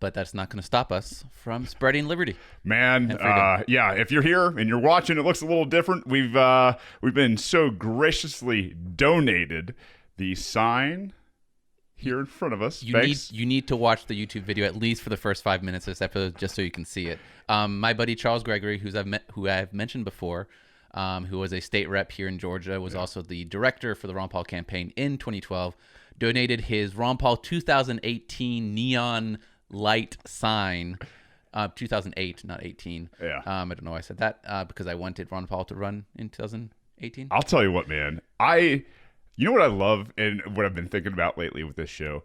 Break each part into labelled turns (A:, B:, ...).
A: but that's not going to stop us from spreading liberty.
B: Man, yeah, if you're here and you're watching, it looks a little different. We've been so graciously donated the sign here in front of us.
A: You need to watch the YouTube video at least for the first 5 minutes of this episode just so you can see it. My buddy Charles Gregory, who I've mentioned before, who was a state rep here in Georgia, was also the director for the Ron Paul campaign in 2012, donated his Ron Paul 2018 neon light sign. 2008, not 18.
B: Yeah.
A: I don't know why I said that, because I wanted Ron Paul to run in 2018.
B: I'll tell you what, man. You know what I love and what I've been thinking about lately with this show?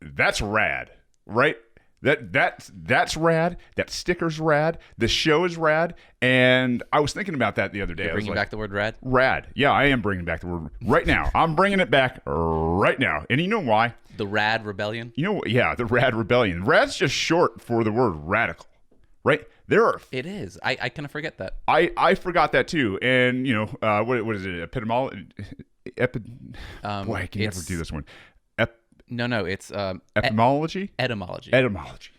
B: That's rad, right? That's rad. That sticker's rad. The show is rad. And I was thinking about that the other day.
A: You're bringing back the word rad?
B: Rad. Yeah, I am bringing back the word right now. I'm bringing it back right now. And you know why?
A: The Rad Rebellion?
B: You know, yeah, the Rad Rebellion. Rad's just short for the word radical, right?
A: It is. I kind of forget that.
B: I forgot that too. And, you know, what is it? Epitomology? Boy, I can never do this one.
A: No, it's
B: etymology.
A: Etymology.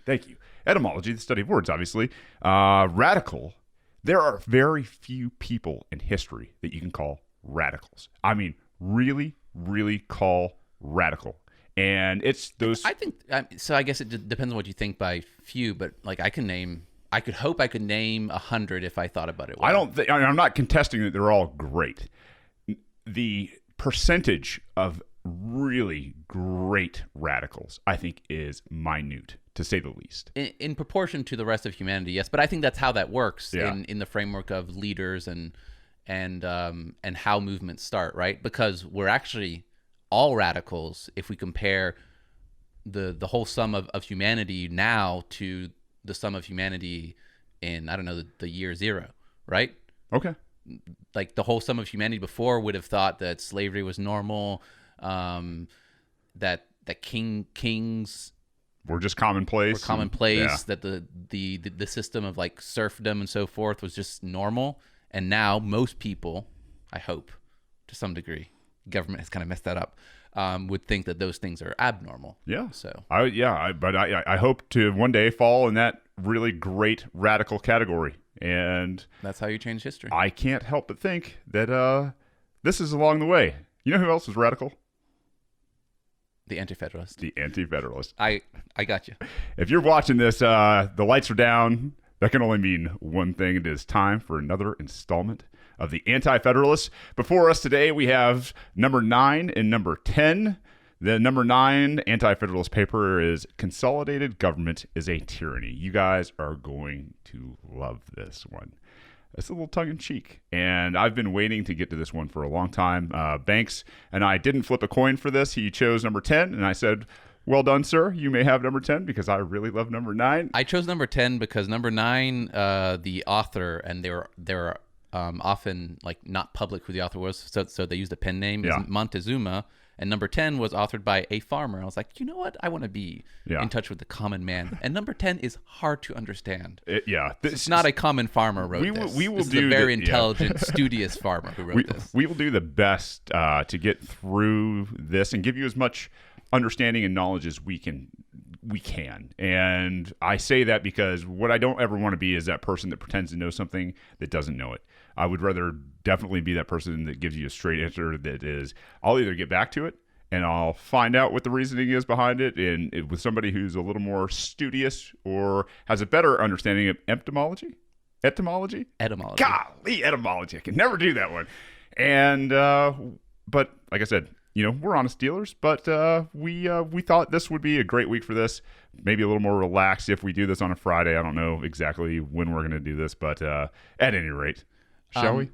B: Thank you. Etymology, the study of words, obviously. Radical. There are very few people in history that you can call radicals. I mean, really, really call radical. And it's those.
A: I think so. I guess it depends on what you think by few, but like I could hope I could name 100 if I thought about it. Well.
B: I'm not contesting that they're all great. The percentage of really great radicals, I think, is minute, to say the least.
A: In proportion to the rest of humanity, yes. But I think that's how that works in the framework of leaders and how movements start, right? Because we're actually all radicals if we compare the whole sum of humanity now to the sum of humanity in, I don't know, the year zero, right?
B: Okay.
A: Like the whole sum of humanity before would have thought that slavery was normal, that kings
B: were just commonplace.
A: That the system of like serfdom and so forth was just normal. And now most people, I hope, to some degree, government has kind of messed that up, would think that those things are abnormal.
B: Yeah.
A: So
B: I hope to one day fall in that really great radical category. And
A: that's how you change history.
B: I can't help but think that this is along the way. You know who else is radical?
A: The Anti-Federalist.
B: The Anti-Federalist.
A: I got you.
B: If you're watching this, the lights are down. That can only mean one thing. It is time for another installment of the Anti-Federalist. Before us today, we have number 9 and number 10. The number 9 Anti-Federalist paper is Consolidated Government is a Tyranny. You guys are going to love this one. It's a little tongue-in-cheek, and I've been waiting to get to this one for a long time. Banks and I didn't flip a coin for this. He chose number 10, and I said, well done, sir. You may have number 10 because I really love number 9.
A: I chose number 10 because number 9, the author, and they're often like not public who the author was, so they used a pen name, is Montezuma. And number 10 was authored by a farmer. I was like, you know what? I want to be in touch with the common man. And number 10 is hard to understand. It's not a common farmer wrote this. This is a very intelligent, studious farmer who wrote this.
B: We will do the best to get through this and give you as much understanding and knowledge as we can. And I say that because what I don't ever want to be is that person that pretends to know something that doesn't know it. I would rather definitely be that person that gives you a straight answer that is, I'll either get back to it and I'll find out what the reasoning is behind it, and with somebody who's a little more studious or has a better understanding of etymology. Golly, etymology. I can never do that one. And but like I said, we're honest dealers, but we thought this would be a great week for this. Maybe a little more relaxed if we do this on a Friday. I don't know exactly when we're going to do this, but at any rate, shall we?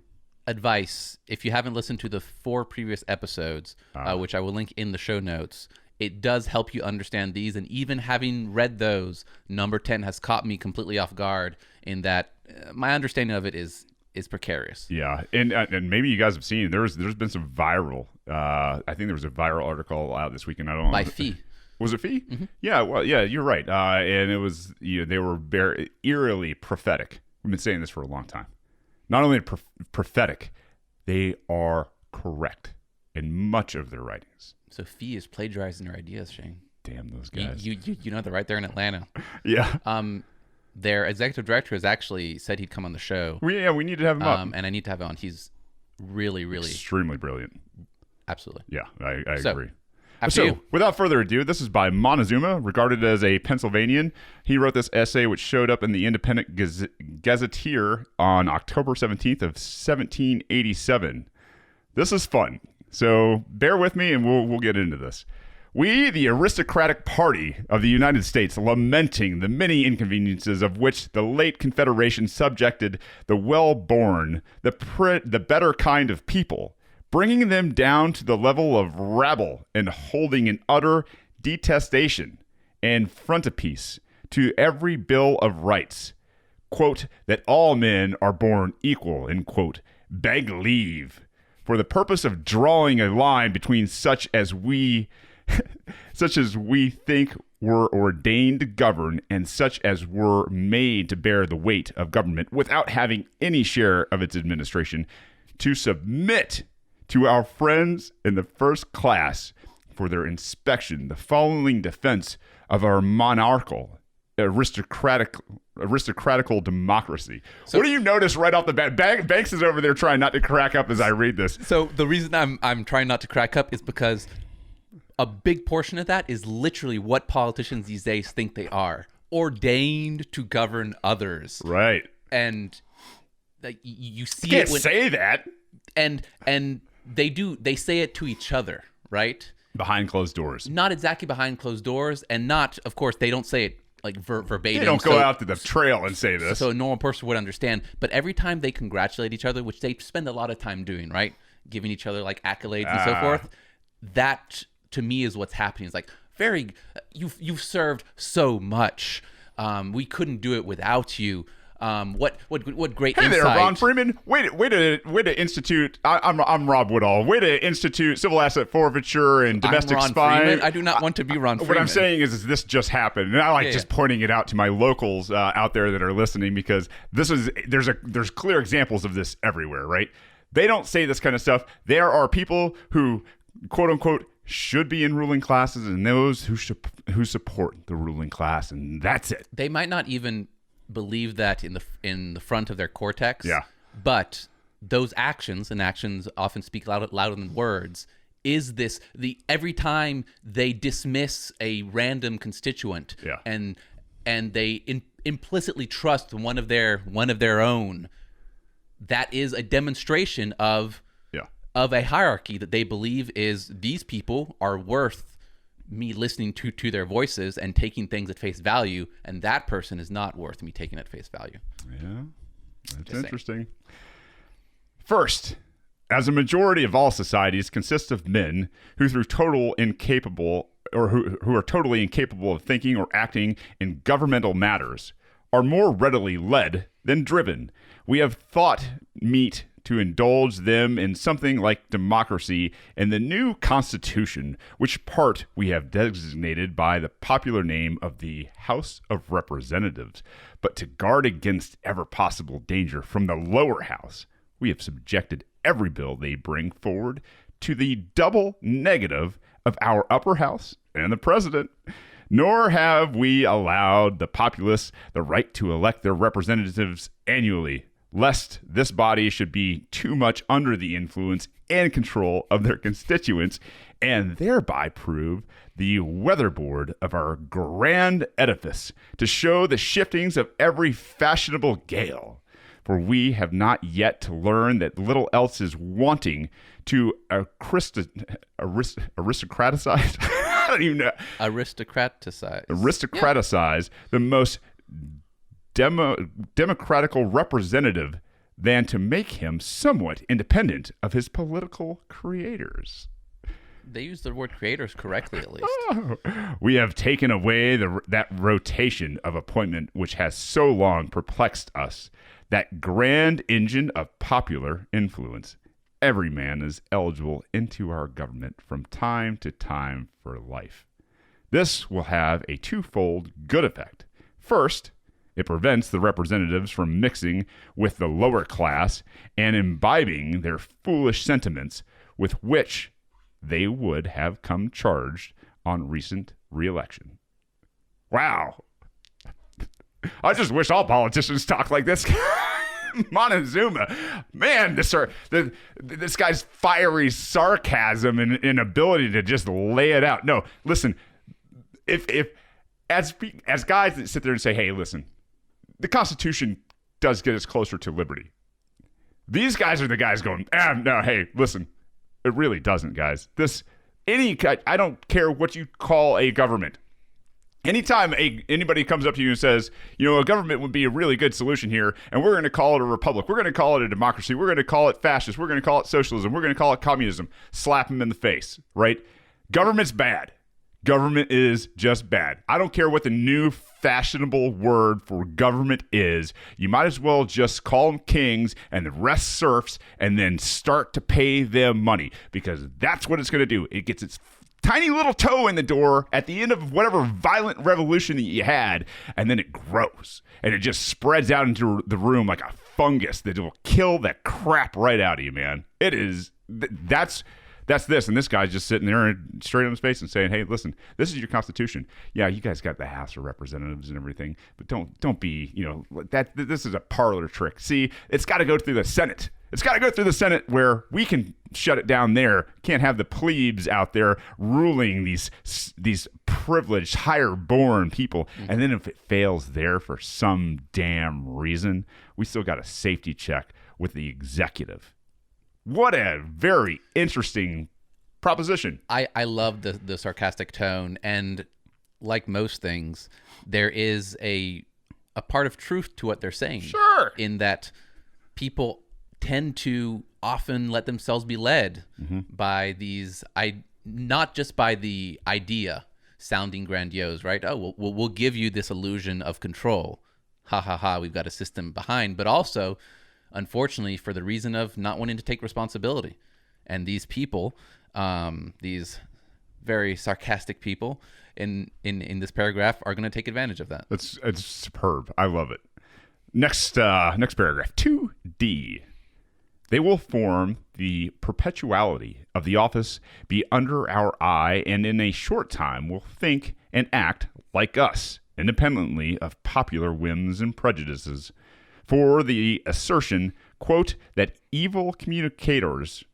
A: Advice: if you haven't listened to the 4 previous episodes, which I will link in the show notes, it does help you understand these. And even having read those, number 10 has caught me completely off guard in that my understanding of it is precarious.
B: Yeah, and maybe you guys have seen there's been some viral. I think there was a viral article out this weekend. I don't know.
A: By Fee.
B: Was it Fee?
A: Mm-hmm.
B: Yeah. Well, yeah, you're right. And it was they were very eerily prophetic. We've been saying this for a long time. Not only prophetic, they are correct in much of their writings.
A: So Fee is plagiarizing their ideas, Shane.
B: Damn those guys.
A: You know, they're right there in Atlanta.
B: Yeah.
A: Their executive director has actually said he'd come on the show.
B: We need to have him up.
A: And I need to have him on. He's really, really
B: extremely brilliant.
A: Absolutely.
B: Yeah, I agree.
A: So,
B: without further ado, this is by Montezuma, regarded as a Pennsylvanian. He wrote this essay, which showed up in the Independent Gazetteer on October 17th of 1787. This is fun, so bear with me, and we'll get into this. We, the aristocratic party of the United States, lamenting the many inconveniences of which the late Confederation subjected the well-born, the better kind of people, bringing them down to the level of rabble and holding in utter detestation and frontispiece to every Bill of Rights, quote, that all men are born equal, and quote, beg leave, for the purpose of drawing a line between such as we think were ordained to govern and such as were made to bear the weight of government without having any share of its administration, to submit to our friends in the first class for their inspection the following defense of our monarchical aristocratical democracy. So, what do you notice right off the bat? Banks is over there trying not to crack up as I read this.
A: So the reason I'm trying not to crack up is because a big portion of that is literally what politicians these days think they are: ordained to govern others.
B: Right.
A: And you see
B: you can't
A: it when,
B: say that.
A: And they say it to each other, right?
B: Behind closed doors.
A: Not exactly behind closed doors, and not, of course, they don't say it like verbatim.
B: They don't go out to the trail and say this.
A: So a normal person would understand. But every time they congratulate each other, which they spend a lot of time doing, right? Giving each other like accolades and so forth. That to me is what's happening. It's like, you've served so much. We couldn't do it without you. What great
B: hey
A: insight.
B: There, Ron Freeman. Way to institute. I'm Rob Woodall. Way to institute civil asset forfeiture and domestic
A: I'm Ron
B: spying.
A: Freeman. I do not want to be Ron Freeman.
B: What I'm saying is this just happened, and I like just pointing it out to my locals out there that are listening, because there's clear examples of this everywhere. Right? They don't say this kind of stuff. There are people who, quote unquote, should be in ruling classes, and those who support the ruling class, and that's it.
A: They might not even believe that in the front of their cortex.
B: Yeah.
A: But those actions, and actions often speak louder than words, is this every time they dismiss a random constituent and they implicitly trust one of their own, that is a demonstration of a hierarchy that they believe is these people are worth me listening to their voices and taking things at face value, and that person is not worth me taking at face value.
B: Yeah, that's interesting. First, as a majority of all societies consists of men who are totally incapable of thinking or acting in governmental matters, are more readily led than driven, we have thought meet to indulge them in something like democracy and the new Constitution, which part we have designated by the popular name of the House of Representatives. But to guard against ever possible danger from the lower house, we have subjected every bill they bring forward to the double negative of our upper house and the president. Nor have we allowed the populace the right to elect their representatives annually, lest this body should be too much under the influence and control of their constituents, and thereby prove the weatherboard of our grand edifice to show the shiftings of every fashionable gale. For we have not yet to learn that little else is wanting to aristocraticize. I don't even know. Aristocraticize the most democratical representative than to make him somewhat independent of his political creators.
A: They use the word creators correctly, at least.
B: We have taken away that rotation of appointment which has so long perplexed us, that grand engine of popular influence. Every man is eligible into our government from time to time for life. This will have a twofold good effect. First, it prevents the representatives from mixing with the lower class and imbibing their foolish sentiments with which they would have come charged on recent re-election. Wow. I just wish all politicians talk like this. Montezuma, man, this guy's fiery sarcasm and ability to just lay it out. No, listen, if as guys that sit there and say, hey, listen, the Constitution does get us closer to liberty. These guys are the guys going, no, hey, listen, it really doesn't, guys. I don't care what you call a government. Anytime anybody comes up to you and says, a government would be a really good solution here, and we're going to call it a republic, we're going to call it a democracy, we're going to call it fascist, we're going to call it socialism, we're going to call it communism, slap them in the face, right? Government's bad. Government is just bad. I don't care what the new fashionable word for government is. You might as well just call them kings and the rest serfs and then start to pay them money, because that's what it's going to do. It gets its tiny little toe in the door at the end of whatever violent revolution that you had, and then it grows and it just spreads out into the room like a fungus that will kill the crap right out of you, man. It is that's this, and this guy's just sitting there and straight on his face and saying, hey, listen, this is your Constitution. Yeah, you guys got the House of Representatives and everything, but don't be, this is a parlor trick. See, it's got to go through the Senate. It's got to go through the Senate where we can shut it down there. Can't have the plebes out there ruling these privileged, higher-born people. Mm-hmm. And then if it fails there for some damn reason, we still got a safety check with the executive. What a very interesting proposition.
A: I love the sarcastic tone, and like most things, there is a part of truth to what they're saying.
B: Sure.
A: In that people tend to often let themselves be led by these, not just by the idea sounding grandiose, right? Oh, we'll give you this illusion of control. Ha ha ha, we've got a system behind, but also, unfortunately, for the reason of not wanting to take responsibility. And these people, these very sarcastic people in this paragraph are going to take advantage of that.
B: It's superb. I love it. Next paragraph, 2D. They will form the perpetuality of the office, be under our eye, and in a short time will think and act like us, independently of popular whims and prejudices. For the assertion, quote, that evil communications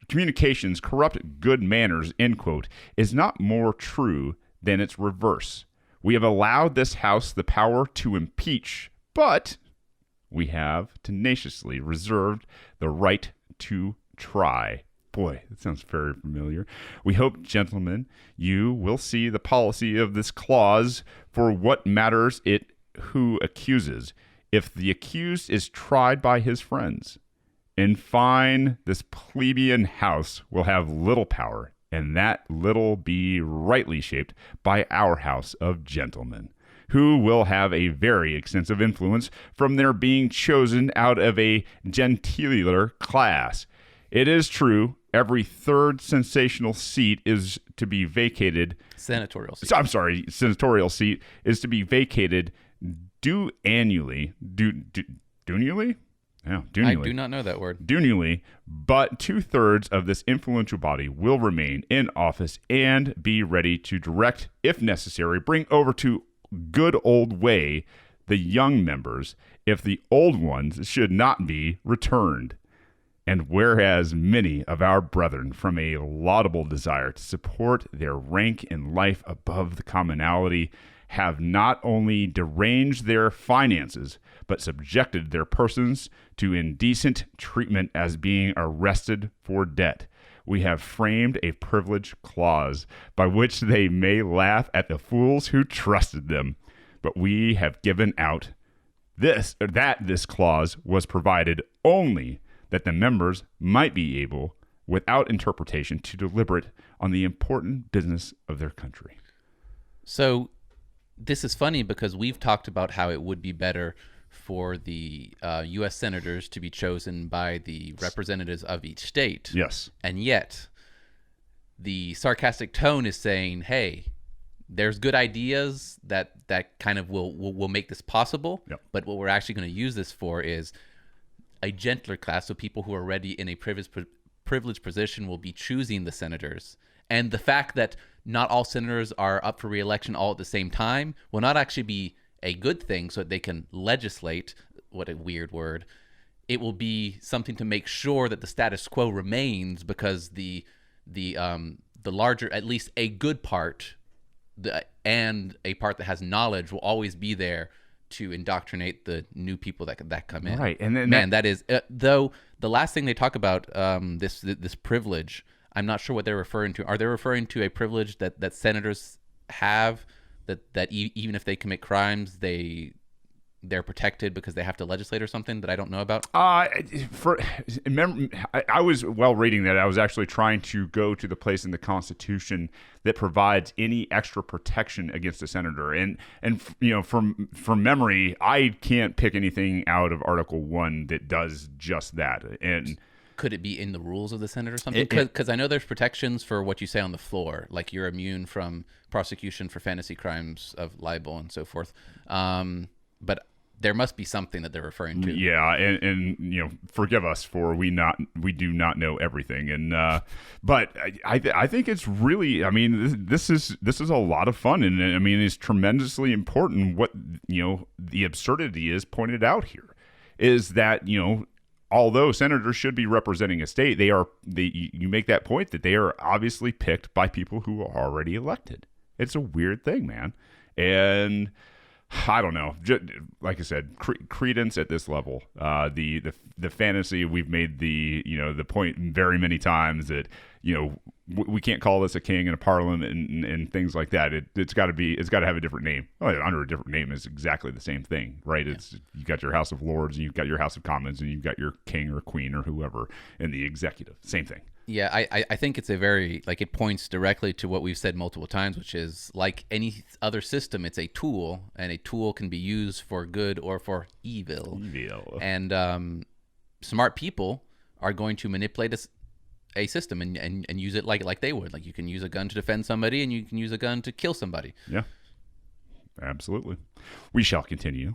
B: corrupt good manners, end quote, is not more true than its reverse. We have allowed this House the power to impeach, but we have tenaciously reserved the right to try. Boy, that sounds very familiar. We hope, gentlemen, you will see the policy of this clause for what matters it who accuses, if the accused is tried by his friends. In fine, this plebeian House will have little power, and that little be rightly shaped by our House of Gentlemen, who will have a very extensive influence from their being chosen out of a genteeler class. It is true, every third senatorial seat is to be vacated.
A: Senatorial seat.
B: Senatorial seat is to be vacated annually. Duannually? Yeah, duannually.
A: I do not know that word.
B: Duannually, but 2/3 of this influential body will remain in office and be ready to direct, if necessary, bring over to good old way the young members if the old ones should not be returned. And whereas many of our brethren, from a laudable desire to support their rank in life above the commonalty, have not only deranged their finances, but subjected their persons to indecent treatment as being arrested for debt, we have framed a privilege clause by which they may laugh at the fools who trusted them. But we have given out this clause was provided only that the members might be able, without interpretation, to deliberate on the important business of their country.
A: So this is funny because we've talked about how it would be better for the U.S. senators to be chosen by the representatives of each state.
B: Yes.
A: And yet the sarcastic tone is saying, hey, there's good ideas that kind of will make this possible.
B: Yep.
A: But what we're actually going to use this for is a gentler class. So people who are already in a privileged position will be choosing the senators. And the fact that not all senators are up for re-election all at the same time will not actually be a good thing so that they can legislate. What a weird word. It will be something to make sure that the status quo remains, because the larger, at least a good part, and a part that has knowledge will always be there to indoctrinate the new people that come in.
B: Right, and then
A: that is though the last thing they talk about, this privilege. I'm not sure what they're referring to. Are they referring to a privilege that senators have, that even if they commit crimes, they're protected because they have to legislate or something that I don't know about?
B: I was, while reading that, I was actually trying to go to the place in the Constitution that provides any extra protection against a senator. And from memory, I can't pick anything out of Article 1 that does just that. And
A: could it be in the rules of the Senate or something? Because I know there's protections for what you say on the floor, like you're immune from prosecution for fantasy crimes of libel and so forth. But there must be something that they're referring to.
B: Yeah, and forgive us for we do not know everything, and but I think it's really, I mean, this is a lot of fun, and I mean, it's tremendously important. What the absurdity is pointed out here is that although senators should be representing a state, you make that point that they are obviously picked by people who are already elected. It's a weird thing, man, and I don't know. Like I said, credence at this level. The fantasy, we've made the point very many times that we can't call this a king and a parliament and things like that. It's got to have a different name. Well, under a different name is exactly the same thing, right? It's you got your House of Lords and you've got your House of Commons and you've got your king or queen or whoever in the executive. Same thing.
A: Yeah, I think it's it points directly to what we've said multiple times, which is like any other system, it's a tool, and a tool can be used for good or for evil. And smart people are going to manipulate a system and use it like they would. Like you can use a gun to defend somebody, and you can use a gun to kill somebody.
B: Yeah, absolutely. We shall continue.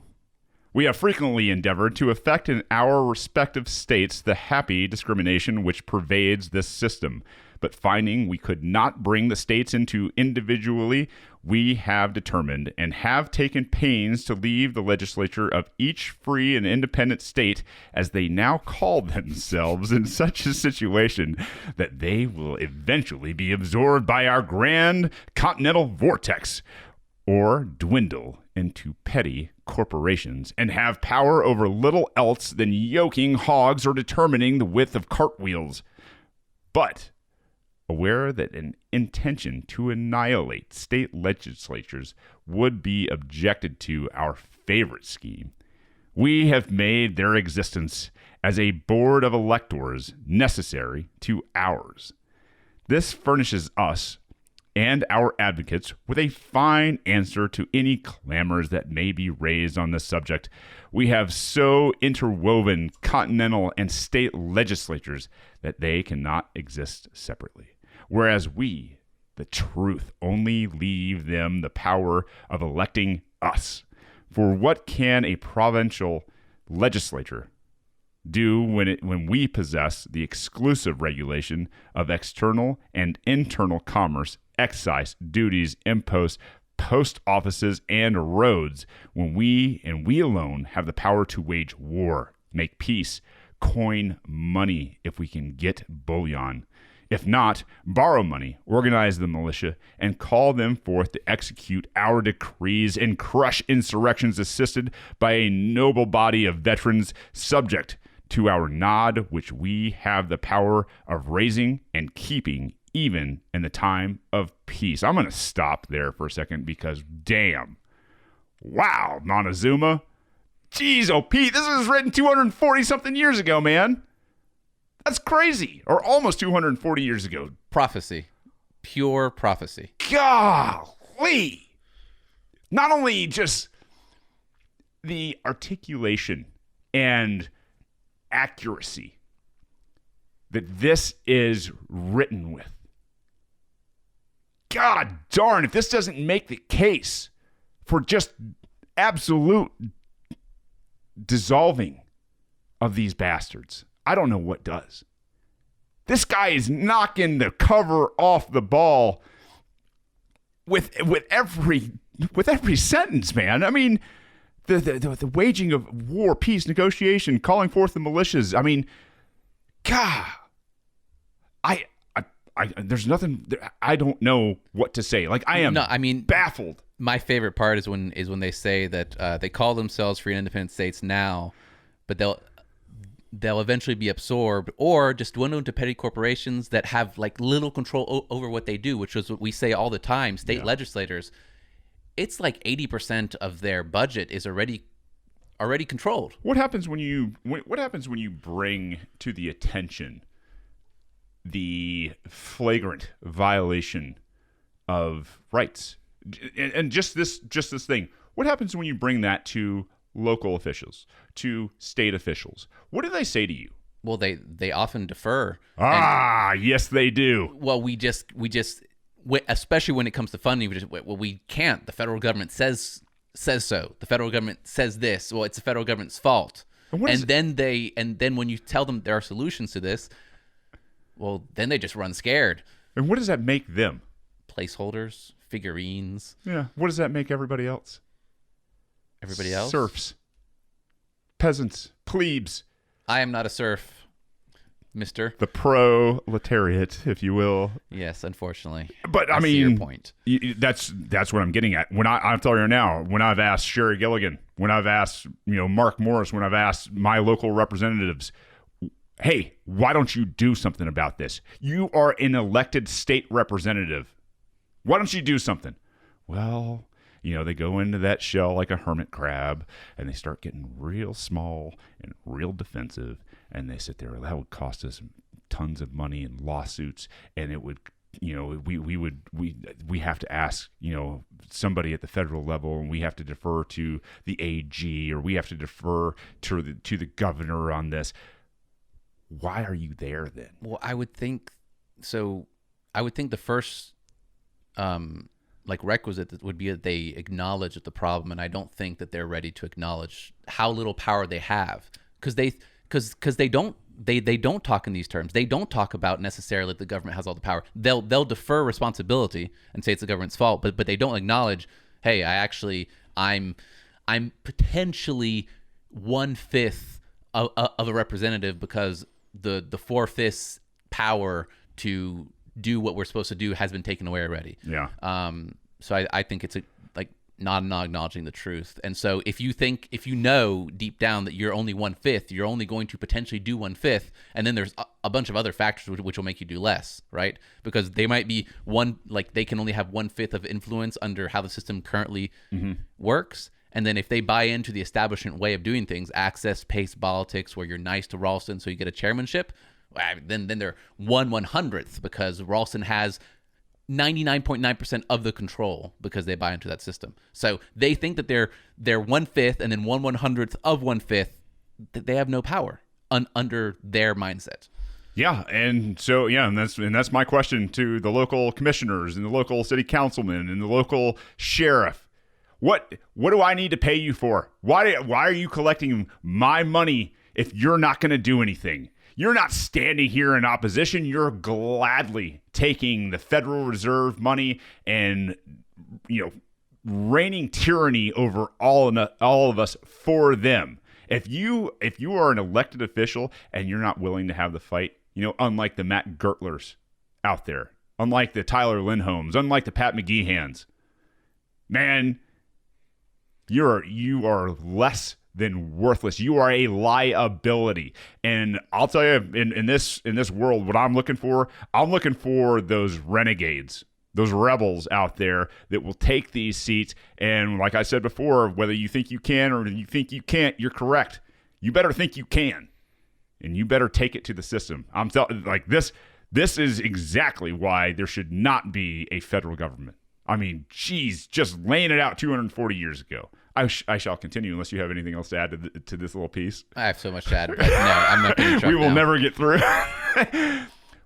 B: We have frequently endeavored to effect in our respective states the happy discrimination which pervades this system, but finding we could not bring the states into individually, we have determined and have taken pains to leave the legislature of each free and independent state, as they now call themselves, in such a situation that they will eventually be absorbed by our grand continental vortex, or dwindle into petty corporations and have power over little else than yoking hogs or determining the width of cartwheels. But aware that an intention to annihilate state legislatures would be objected to our favorite scheme, we have made their existence as a board of electors necessary to ours. This furnishes us and our advocates with a fine answer to any clamors that may be raised on this subject. We have so interwoven continental and state legislatures that they cannot exist separately, whereas we, the truth, only leave them the power of electing us. For what can a provincial legislature do when we possess the exclusive regulation of external and internal commerce, excise, duties, imposts, post offices, and roads, when we and we alone have the power to wage war, make peace, coin money if we can get bullion, if not, borrow money, organize the militia, and call them forth to execute our decrees and crush insurrections assisted by a noble body of veterans subject to our nod, which we have the power of raising and keeping even in the time of peace. I'm going to stop there for a second because damn. Wow, Montezuma. Jeez, oh Pete, this was written 240 something years ago, man. That's crazy. Or almost 240 years ago.
A: Prophecy. Pure prophecy.
B: Golly. Not only just the articulation and accuracy that this is written with. God darn, if this doesn't make the case for just absolute dissolving of these bastards, I don't know what does. This guy is knocking the cover off the ball with every sentence, man. I mean, the waging of war, peace, negotiation, calling forth the militias. I mean, God, I there's nothing. I don't know what to say. Like, I am.
A: No, I mean,
B: baffled.
A: My favorite part is when they say that they call themselves free and independent states now, but they'll eventually be absorbed or just dwindle into petty corporations that have like little control over what they do, which is what we say all the time. State legislators, it's like 80% of their budget is already controlled.
B: What happens when you bring to the attention the flagrant violation of rights? And just this thing. What happens when you bring that to local officials, to state officials? What do they say to you?
A: Well, they often defer.
B: Yes, they do.
A: Well, we just especially when it comes to funding, we can't. The federal government says so. The federal government says this. Well, it's the federal government's fault. And then when you tell them there are solutions to this, well, then they just run scared.
B: And what does that make them?
A: Placeholders, figurines.
B: Yeah. What does that make everybody else?
A: Everybody else?
B: Serfs. Peasants. Plebes.
A: I am not a serf, mister.
B: The proletariat, if you will.
A: Yes, unfortunately.
B: But I mean,
A: see your point.
B: That's what I'm getting at. When I'm telling you now, when I've asked Sherry Gilligan, when I've asked Mark Morris, when I've asked my local representatives, hey, why don't you do something about this? You are an elected state representative. Why don't you do something? Well, they go into that shell like a hermit crab, and they start getting real small and real defensive, and they sit there. That would cost us tons of money in lawsuits, and it would, we have to ask, somebody at the federal level, and we have to defer to the AG, or we have to defer to the governor on this. Why are you there then?
A: Well, I would think so. I would think the first requisite would be that they acknowledge the problem, and I don't think that they're ready to acknowledge how little power they have, because they don't talk in these terms. They don't talk about necessarily that the government has all the power. They'll defer responsibility and say it's the government's fault, but they don't acknowledge, hey, I'm potentially 1/5 of a representative because the 4/5 power to do what we're supposed to do has been taken away already.
B: Yeah.
A: So I think it's not acknowledging the truth. And so if you know deep down that you're only 1/5, you're only going to potentially do 1/5, and then there's a bunch of other factors which will make you do less, right? Because they might be they can only have 1/5 of influence under how the system currently works. And then if they buy into the establishment way of doing things, access-based politics, where you're nice to Ralston so you get a chairmanship, then they're 1/100th because Ralston has 99.9% of the control because they buy into that system. So they think that they're 1/5 and then 1/100th of 1/5, that they have no power under their mindset.
B: Yeah, and so and that's my question to the local commissioners and the local city councilmen and the local sheriff. What do I need to pay you for? Why are you collecting my money if you're not going to do anything? You're not standing here in opposition. You're gladly taking the Federal Reserve money and reigning tyranny over all of us for them. If you are an elected official and you're not willing to have the fight, unlike the Matt Gertlers out there, unlike the Tyler Lindholms, unlike the Pat McGeehans, man, you are less than worthless. You are a liability. And I'll tell you, in this world, what I'm looking for those renegades, those rebels out there that will take these seats. And like I said before, whether you think you can or you think you can't, you're correct. You better think you can, and you better take it to the system. I'm telling this. This is exactly why there should not be a federal government. I mean, geez, just laying it out 240 years ago. I shall continue unless you have anything else to add to this little piece.
A: I have so much to add, but no, I'm not going to
B: We will never get through.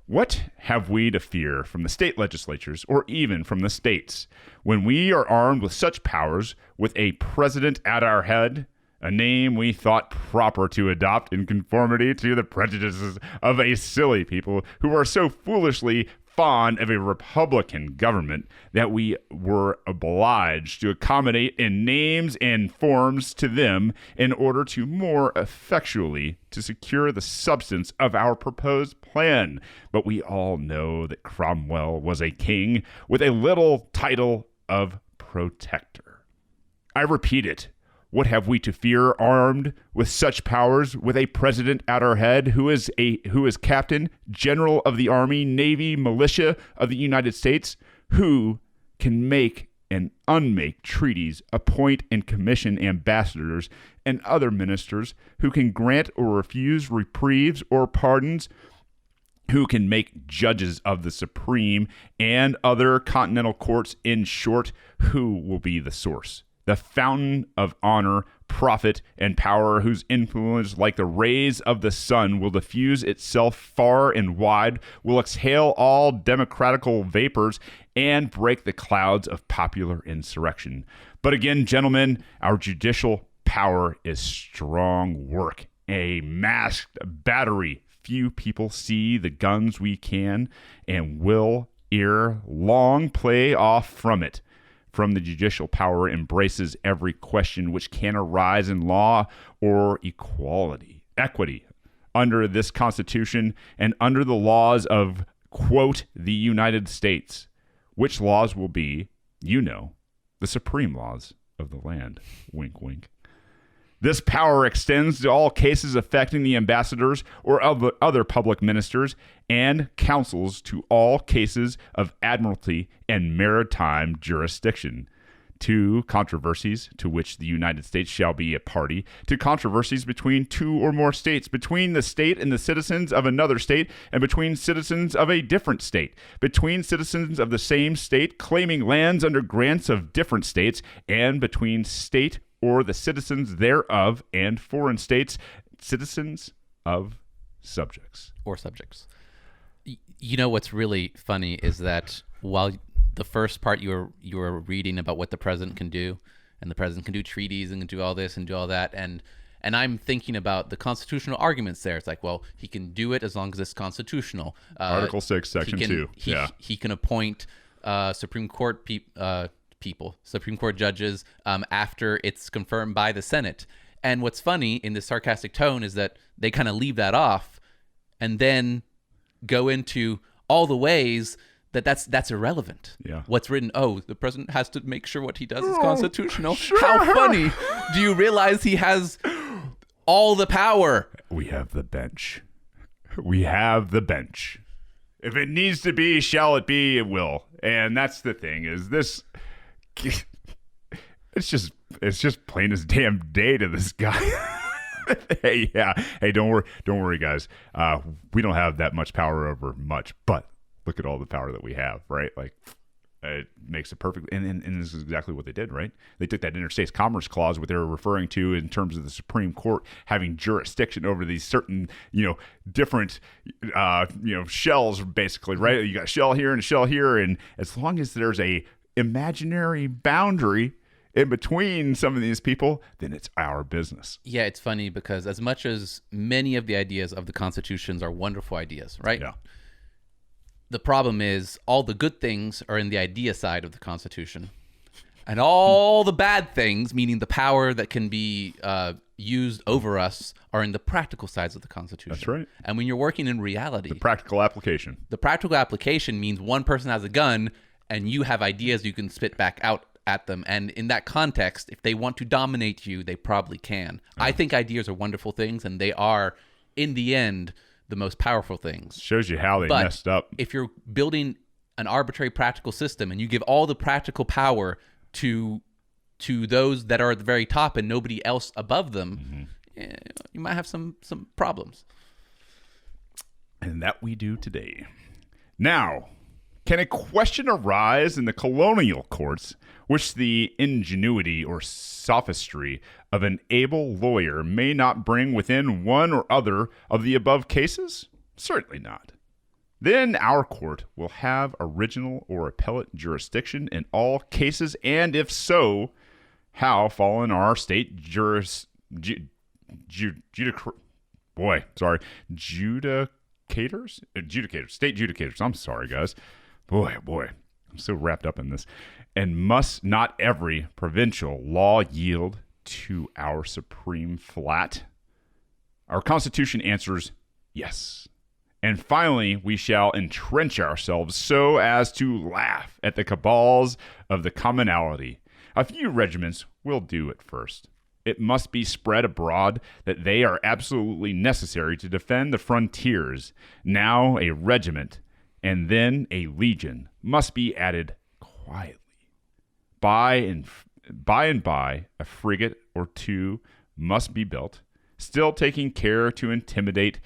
B: What have we to fear from the state legislatures or even from the states when we are armed with such powers, with a president at our head, a name we thought proper to adopt in conformity to the prejudices of a silly people who are so foolishly fond of a Republican government that we were obliged to accommodate in names and forms to them in order to more effectually to secure the substance of our proposed plan. But we all know that Cromwell was a king with a little title of protector. I repeat it. What have we to fear armed with such powers, with a president at our head who is captain, general of the army, navy, militia of the United States, who can make and unmake treaties, appoint and commission ambassadors and other ministers, who can grant or refuse reprieves or pardons, who can make judges of the Supreme and other continental courts, in short, who will be the source, the fountain of honor, profit, and power, whose influence, like the rays of the sun, will diffuse itself far and wide, will exhale all democratical vapors, and break the clouds of popular insurrection. But again, gentlemen, our judicial power is strong work, a masked battery. Few people see the guns we can and will ere long play off from it. From the judicial power embraces every question which can arise in law or equity under this Constitution and under the laws of, quote, the United States, which laws will be, the supreme laws of the land. Wink, wink. This power extends to all cases affecting the ambassadors or other public ministers and councils, to all cases of admiralty and maritime jurisdiction, to controversies to which the United States shall be a party, to controversies between two or more states, between the state and the citizens of another state, and between citizens of a different state, between citizens of the same state claiming lands under grants of different states, and between state or the citizens thereof and foreign states, citizens of subjects.
A: Or subjects. You know what's really funny is that while the first part you were reading about what the president can do, and the president can do treaties and can do all this and do all that, and I'm thinking about the constitutional arguments there. It's like, well, he can do it as long as it's constitutional.
B: Article 6, Section 2.
A: He can appoint Supreme Court Supreme Court judges after it's confirmed by the Senate. And what's funny in this sarcastic tone is that they kind of leave that off and then go into all the ways that's irrelevant.
B: Yeah.
A: What's written, the president has to make sure what he does is constitutional. Sure. How funny. Do you realize he has all the power?
B: We have the bench. We have the bench. If it needs to be, shall it be, it will. And that's the thing, is this... It's just plain as damn day to this guy. Hey, don't worry, guys. We don't have that much power over much, but look at all the power that we have, right? Like, it makes it perfect. And this is exactly what they did, right? They took that interstate commerce clause, what they were referring to in terms of the Supreme Court having jurisdiction over these certain, different, shells, basically, right? You got a shell here and a shell here, and as long as there's a imaginary boundary in between some of these people, then it's our business.
A: Yeah, it's funny because as much as many of the ideas of the constitutions are wonderful ideas, right?
B: Yeah.
A: The problem is all the good things are in the idea side of the Constitution. And all the bad things, meaning the power that can be used over us, are in the practical sides of the Constitution.
B: That's right.
A: And when you're working in reality...
B: The practical application.
A: The practical application means one person has a gun and you have ideas you can spit back out at them. And in that context, if they want to dominate you, they probably can. I think ideas are wonderful things, and they are, in the end, the most powerful things.
B: Shows you how they messed up.
A: If you're building an arbitrary practical system and you give all the practical power to those that are at the very top and nobody else above them, you might have some problems.
B: And that we do today. Now, can a question arise in the colonial courts which the ingenuity or sophistry of an able lawyer may not bring within one or other of the above cases? Certainly not. Then our court will have original or appellate jurisdiction in all cases, and if so, how fall in our state judicature state adjudicators. I'm sorry, guys. Boy, I'm so wrapped up in this. And must not every provincial law yield to our supreme flat? Our Constitution answers yes. And finally, we shall entrench ourselves so as to laugh at the cabals of the commonalty. A few regiments will do at first. It must be spread abroad that they are absolutely necessary to defend the frontiers. Now a regiment, and then a legion, must be added quietly. By and by, a frigate or two must be built, still taking care to intimate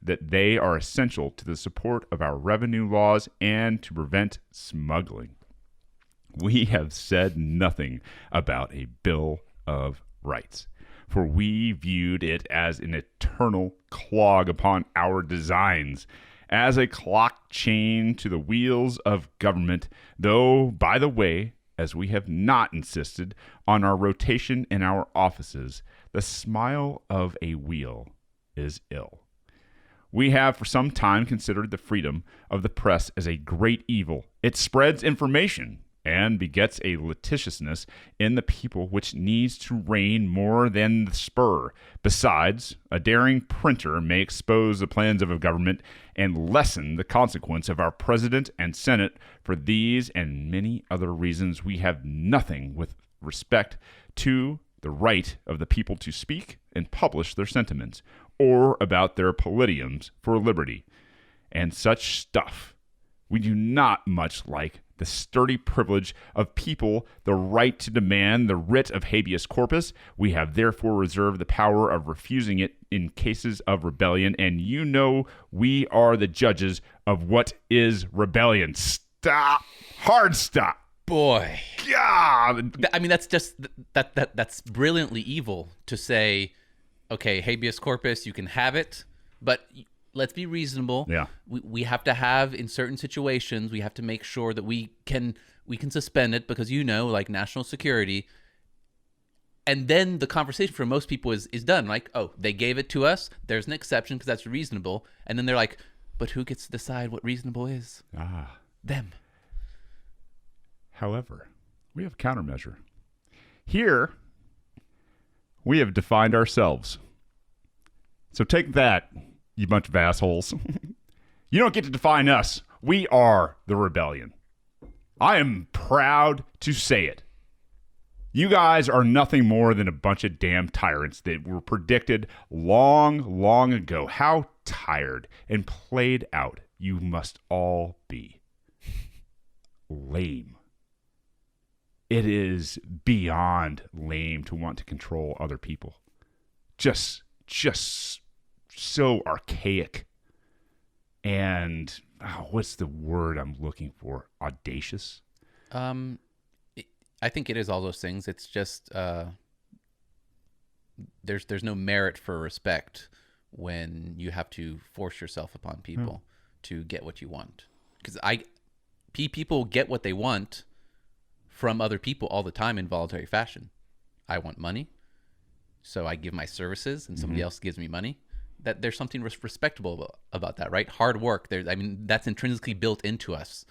B: that they are essential to the support of our revenue laws and to prevent smuggling. We have said nothing about a Bill of Rights, for we viewed it as an eternal clog upon our designs, as a clock chain to the wheels of government, though, by the way, as we have not insisted on our rotation in our offices, the smile of a wheel is ill. We have for some time considered the freedom of the press as a great evil. It spreads information and begets a litigiousness in the people which needs to reign more than the spur. Besides, a daring printer may expose the plans of a government and lessen the consequence of our president and senate. For these and many other reasons, we have nothing with respect to the right of the people to speak and publish their sentiments, or about their palladiums for liberty, and such stuff. We do not much like the sturdy privilege of people the right to demand the writ of habeas corpus. We have therefore reserved the power of refusing it in cases of rebellion, and you know we are the judges of what is rebellion. Stop. Hard stop.
A: Boy.
B: God.
A: I mean, that's brilliantly evil to say, okay, habeas corpus, you can have it, but let's be reasonable.
B: Yeah.
A: We have to have, in certain situations, we have to make sure that we can suspend it because, like national security. And then the conversation for most people is done. Like, oh, they gave it to us. There's an exception because that's reasonable. And then they're like, but who gets to decide what reasonable is? Them.
B: However, we have a countermeasure. Here, we have defined ourselves. So take that, you bunch of assholes. You don't get to define us. We are the rebellion. I am proud to say it. You guys are nothing more than a bunch of damn tyrants that were predicted long, long ago. How tired and played out you must all be. Lame. It is beyond lame to want to control other people. Just so archaic. And what's the word I'm looking for? Audacious?
A: I think it is all those things. It's just there's no merit for respect when you have to force yourself upon people to get what you want. Because people get what they want from other people all the time in voluntary fashion. I want money, so I give my services, and somebody else gives me money. That there's something respectable about that, right? Hard work. That's intrinsically built into us.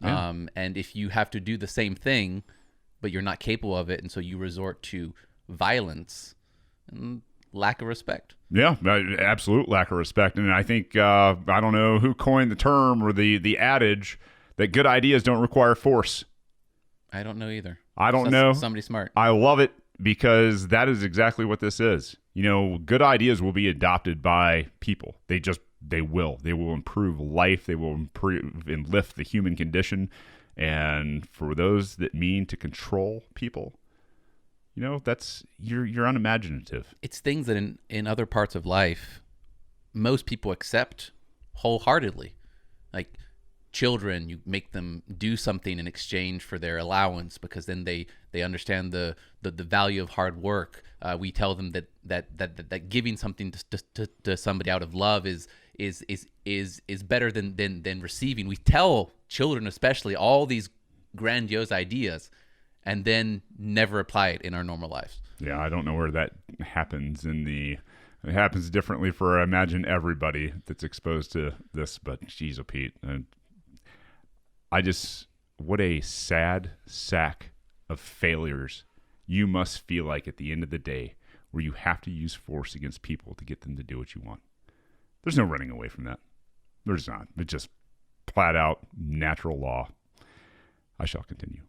A: Yeah. And if you have to do the same thing, but you're not capable of it, and so you resort to violence, and lack of respect.
B: Yeah, absolute lack of respect. And I think I don't know who coined the term or the adage that good ideas don't require force.
A: I don't know either.
B: I don't know.
A: Somebody smart.
B: I love it because that is exactly what this is. Good ideas will be adopted by people. They will improve life. They will improve and lift the human condition. And for those that mean to control people, that's you're unimaginative.
A: It's things that in other parts of life, most people accept wholeheartedly. Like children, you make them do something in exchange for their allowance because then they understand the value of hard work. We tell them that giving something to somebody out of love is better than receiving. We tell children especially all these grandiose ideas and then never apply it in our normal lives.
B: Yeah, I don't know where that happens in the It happens differently for, I imagine, everybody that's exposed to this, but geez, oh, Pete. And what a sad sack of failures you must feel like at the end of the day, where you have to use force against people to get them to do what you want. There's no running away from that. There's not. It's just flat out natural law. I shall continue.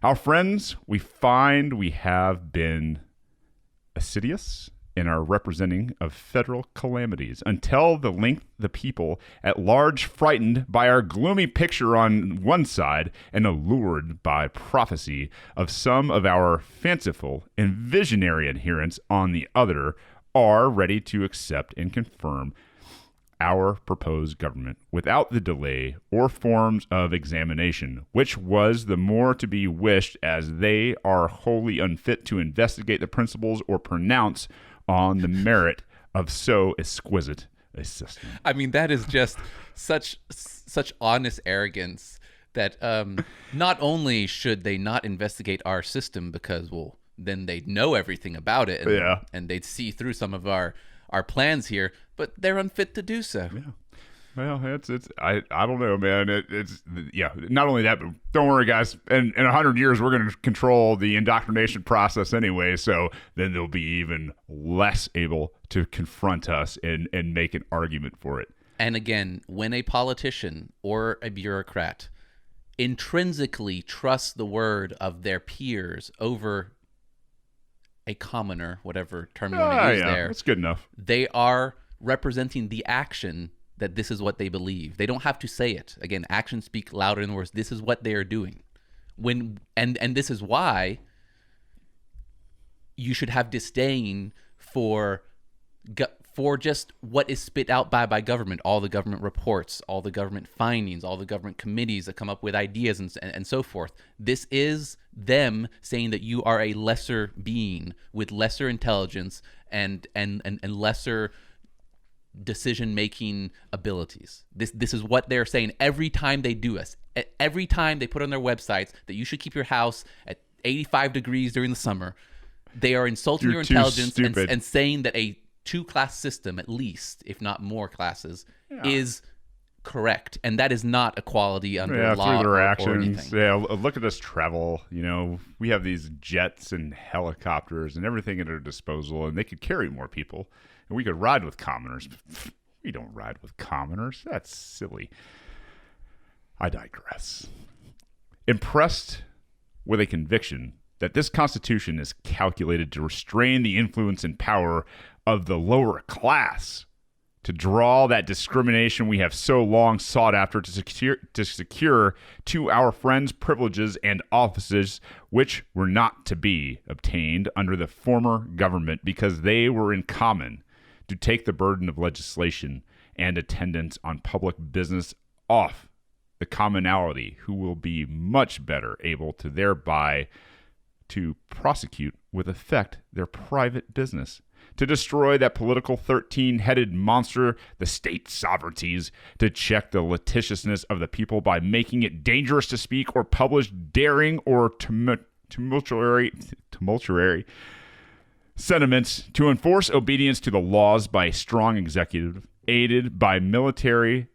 B: Our friends, we find we have been assiduous in our representing of federal calamities until the people at large, frightened by our gloomy picture on one side and allured by prophecy of some of our fanciful and visionary adherents on the other, are ready to accept and confirm our proposed government without the delay or forms of examination, which was the more to be wished, as they are wholly unfit to investigate the principles or pronounce on the merit of so exquisite a system.
A: I mean, that is just such honest arrogance that not only should they not investigate our system because, well, then they'd know everything about it and they'd see through some of our plans here, but they're unfit to do so.
B: Yeah. Well, I don't know, man. It's not only that, but don't worry, guys. In 100 years, we're going to control the indoctrination process anyway, so then they'll be even less able to confront us and make an argument for it.
A: And again, when a politician or a bureaucrat intrinsically trusts the word of their peers over a commoner, whatever term you want to use there,
B: that's good enough.
A: They are representing the action that this is what they believe. They don't have to say it. Again, actions speak louder than words. This is what they are doing. And this is why you should have disdain for just what is spit out by government, all the government reports, all the government findings, all the government committees that come up with ideas and so forth. This is them saying that you are a lesser being with lesser intelligence and lesser decision-making abilities. This is what they're saying every time they do us. Every time they put on their websites that you should keep your house at 85 degrees during the summer, they are insulting your intelligence and saying that a two-class system, at least, if not more classes, is correct. And that is not equality under law
B: through their
A: or
B: actions.
A: anything.
B: Look at us travel. We have these jets and helicopters and everything at our disposal, and they could carry more people. And we could ride with commoners. We don't ride with commoners. That's silly. I digress. Impressed with a conviction that this Constitution is calculated to restrain the influence and power of the lower class, to draw that discrimination we have so long sought after to secure to our friends privileges and offices which were not to be obtained under the former government because they were in common, to take the burden of legislation and attendance on public business off the commonality, who will be much better able to thereby to prosecute with effect their private business, to destroy that political 13-headed monster, the state sovereignties, to check the litigiousness of the people by making it dangerous to speak or publish daring or tumultuary sentiments, to enforce obedience to the laws by a strong executive, aided by military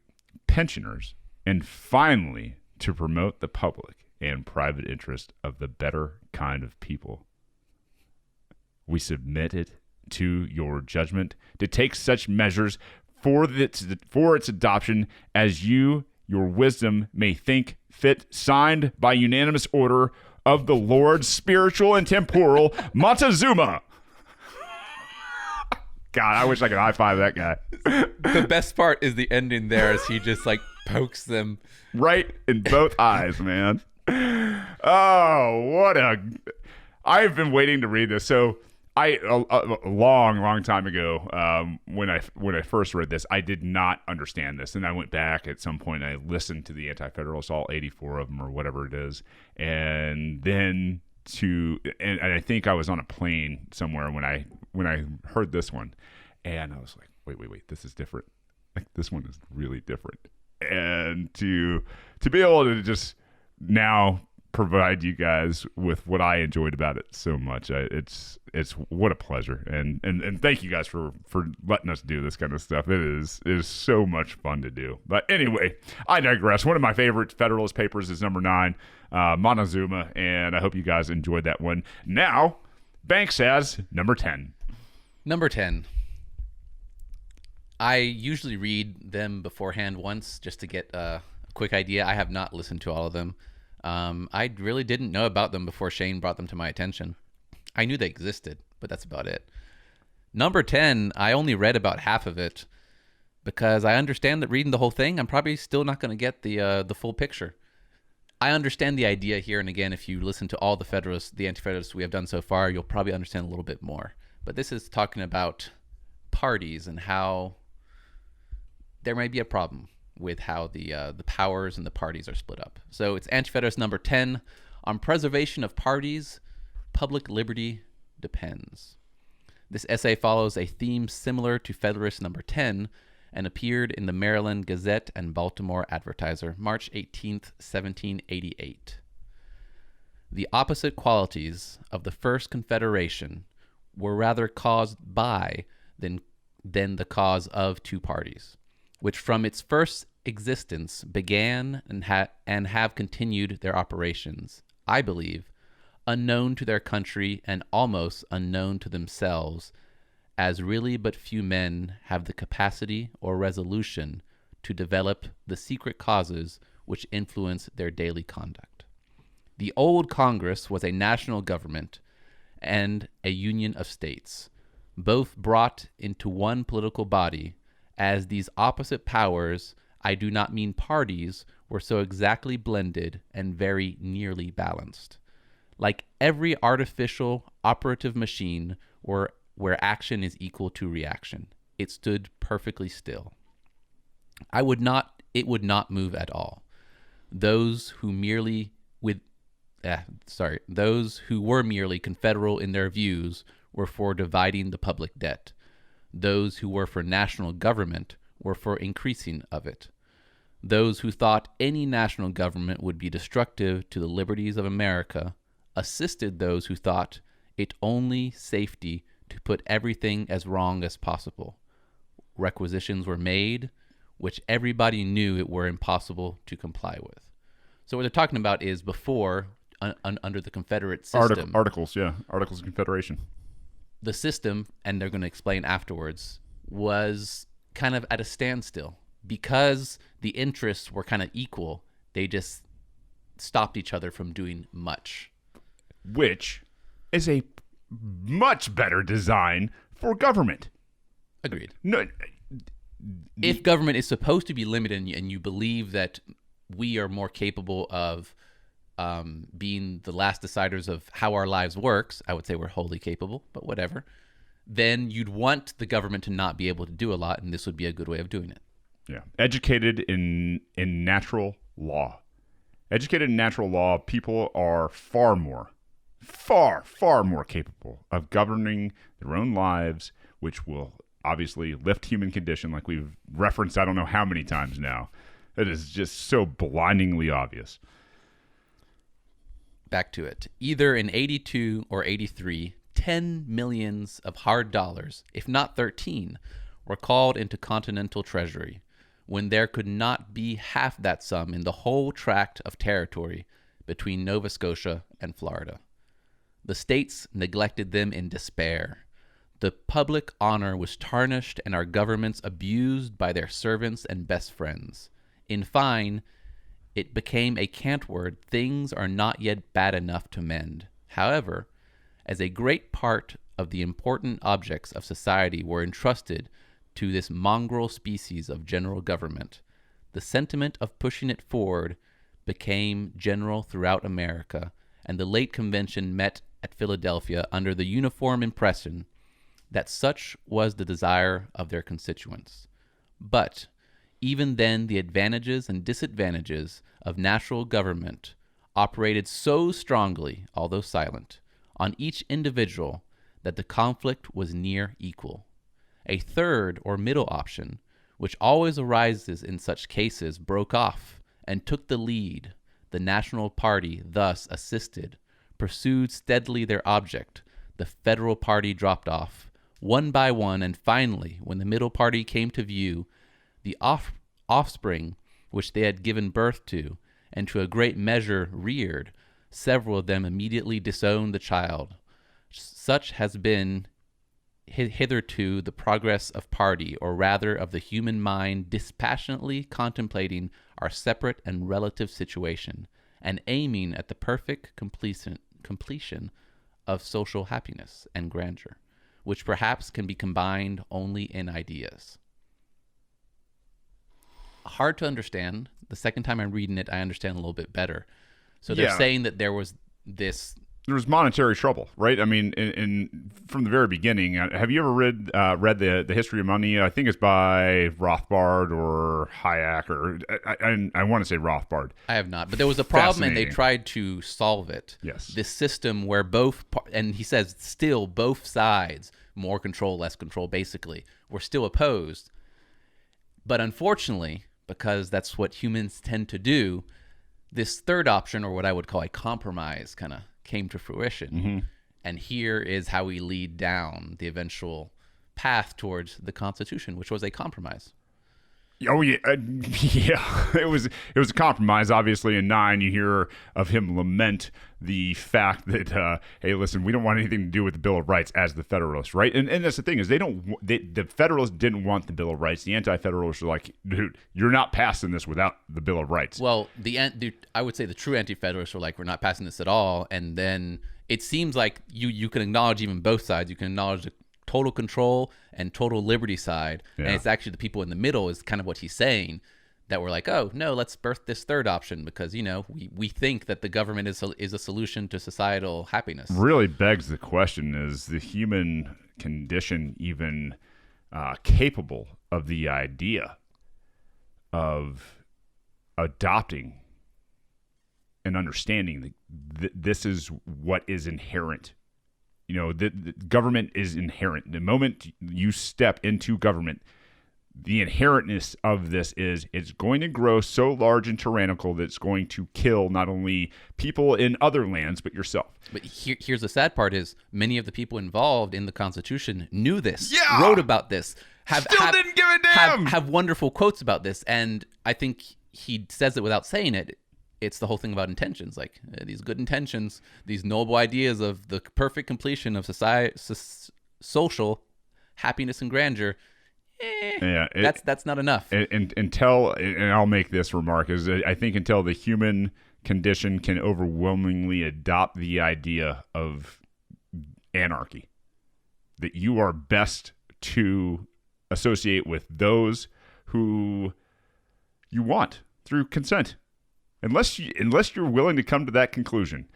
B: pensioners, and finally, to promote the public and private interest of the better kind of people. We submit it to your judgment to take such measures for its adoption as your wisdom may think fit, signed by unanimous order of the Lord, spiritual and temporal, Montezuma. God, I wish I could high-five that guy.
A: The best part is the ending there as he just pokes them
B: right in both eyes, man. Oh, I've been waiting to read this. So a long time ago, when I first read this, I did not understand this, and I went back at some point. And I listened to the Anti-Federalist, all 84 of them or whatever it is, and then and I think I was on a plane somewhere when I heard this one, and I was like, wait, this is different. This one is really different, and to be able to just now provide you guys with what I enjoyed about it so much. It's what a pleasure, and thank you guys for letting us do this kind of stuff. It is so much fun to do. But anyway, I digress. One of my favorite Federalist papers is number 9, Montezuma, and I hope you guys enjoyed that one. Now, Banks has number 10.
A: Number 10. I usually read them beforehand once just to get a quick idea. I have not listened to all of them. I really didn't know about them before Shane brought them to my attention. I knew they existed, but that's about it. Number 10, I only read about half of it because I understand that reading the whole thing, I'm probably still not going to get the full picture. I understand the idea here, and again, if you listen to all the Federalists, the Anti-Federalists we have done so far, you'll probably understand a little bit more. But this is talking about parties and how there may be a problem with how the powers and the parties are split up. So it's Anti-Federalist number 10, on preservation of parties, public liberty depends. This essay follows a theme similar to Federalist number 10 and appeared in the Maryland Gazette and Baltimore Advertiser, March 18th, 1788. The opposite qualities of the first Confederation were rather caused by than the cause of two parties, which from its first existence began and have continued their operations, I believe, unknown to their country and almost unknown to themselves, as really but few men have the capacity or resolution to develop the secret causes which influence their daily conduct. The old Congress was a national government and a union of states, both brought into one political body, as these opposite powers, I do not mean parties, were so exactly blended and very nearly balanced. Like every artificial operative machine where action is equal to reaction, it stood perfectly still. It would not move at all. Those who were merely confederal in their views were for dividing the public debt. Those who were for national government were for increasing of it. Those who thought any national government would be destructive to the liberties of America assisted those who thought it only safety to put everything as wrong as possible. Requisitions were made, which everybody knew it were impossible to comply with. So what they're talking about is before, under the Confederate system.
B: Articles of Confederation.
A: The system, and they're going to explain afterwards, was kind of at a standstill. Because the interests were kind of equal, they just stopped each other from doing much.
B: Which is a much better design for government.
A: Agreed.
B: No,
A: if government is supposed to be limited and you believe that we are more capable of being the last deciders of how our lives works, I would say we're wholly capable, but whatever, then you'd want the government to not be able to do a lot, and this would be a good way of doing it.
B: Yeah. Educated in natural law. Educated in natural law, people are far more capable of governing their own lives, which will obviously lift human condition, like we've referenced I don't know how many times now. It is just so blindingly obvious.
A: Back to it. Either in 82 or 83, 10 millions of hard dollars, if not 13, were called into Continental Treasury, when there could not be half that sum in the whole tract of territory between Nova Scotia and Florida. The states neglected them in despair. The public honor was tarnished and our governments abused by their servants and best friends. In fine, it became a cant word, things are not yet bad enough to mend. However, as a great part of the important objects of society were entrusted to this mongrel species of general government, the sentiment of pushing it forward became general throughout America, and the late convention met at Philadelphia under the uniform impression that such was the desire of their constituents. But even then the advantages and disadvantages of natural government operated so strongly, although silent, on each individual that the conflict was near equal. A third or middle option, which always arises in such cases, broke off and took the lead, The National Party thus assisted, pursued steadily their object. The Federal Party dropped off, one by one, and finally, when the Middle Party came to view, the offspring which they had given birth to, and to a great measure reared, several of them immediately disowned the child. Such has been hitherto the progress of party, or rather of the human mind dispassionately contemplating our separate and relative situation, and aiming at the perfect completion of social happiness and grandeur, which perhaps can be combined only in ideas. Hard to understand. The second time I'm reading it, I understand a little bit better. So they're saying that there was
B: monetary trouble, right? I mean, from the very beginning. Have you ever read the History of Money? I think it's by Rothbard or Hayek, or I want to say Rothbard.
A: I have not, but there was a problem, and they tried to solve it.
B: Yes,
A: this system where and he says still both sides, more control, less control, basically, were still opposed. But unfortunately, because that's what humans tend to do, this third option, or what I would call a compromise, kind of came to fruition. Mm-hmm. And here is how we lead down the eventual path towards the Constitution, which was a compromise.
B: Oh yeah, It was a compromise. Obviously, in 9, you hear of him lament the fact that, hey, listen, we don't want anything to do with the Bill of Rights as the Federalists, right? And that's the thing is the Federalists didn't want the Bill of Rights. The Anti-Federalists were like, dude, you're not passing this without the Bill of Rights.
A: Well, I would say the true Anti-Federalists were like, we're not passing this at all. And then it seems like you can acknowledge even both sides. You can acknowledge the total control and total liberty side, and it's actually the people in the middle is kind of what he's saying, that we're like, oh no, let's birth this third option because we think that the government is a solution to societal happiness.
B: Really begs the question: is the human condition even capable of the idea of adopting and understanding that this is what is inherent? The government is inherent. The moment you step into government, the inherentness of this is it's going to grow so large and tyrannical that it's going to kill not only people in other lands, but yourself.
A: But here's the sad part is many of the people involved in the Constitution knew this, wrote about this,
B: didn't give a damn.
A: Have wonderful quotes about this. And I think he says it without saying it. It's the whole thing about intentions, like these good intentions, these noble ideas of the perfect completion of society, social happiness and grandeur. That's not enough.
B: And I'll make this remark, is I think until the human condition can overwhelmingly adopt the idea of anarchy, that you are best to associate with those who you want through consent. Unless you're willing to come to that conclusion,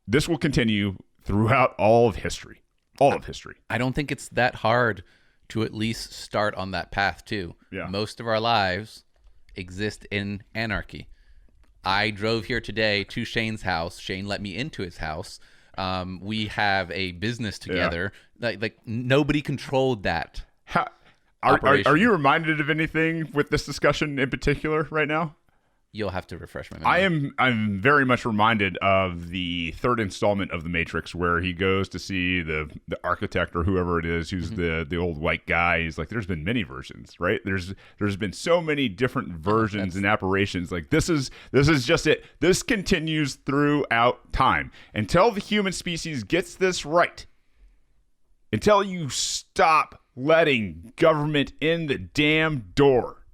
B: this will continue throughout all of history. All of history.
A: I don't think it's that hard to at least start on that path too.
B: Yeah.
A: Most of our lives exist in anarchy. I drove here today to Shane's house. Shane let me into his house. We have a business together. Yeah. Like nobody controlled that.
B: Are you reminded of anything with this discussion in particular right now?
A: You'll have to refresh my memory.
B: I'm very much reminded of the third installment of The Matrix, where he goes to see the architect or whoever it is, who's the old white guy. He's like, there's been many versions, right? There's been so many different versions and apparitions. Like this is just it. This continues throughout time until the human species gets this right. Until you stop letting government in the damn door,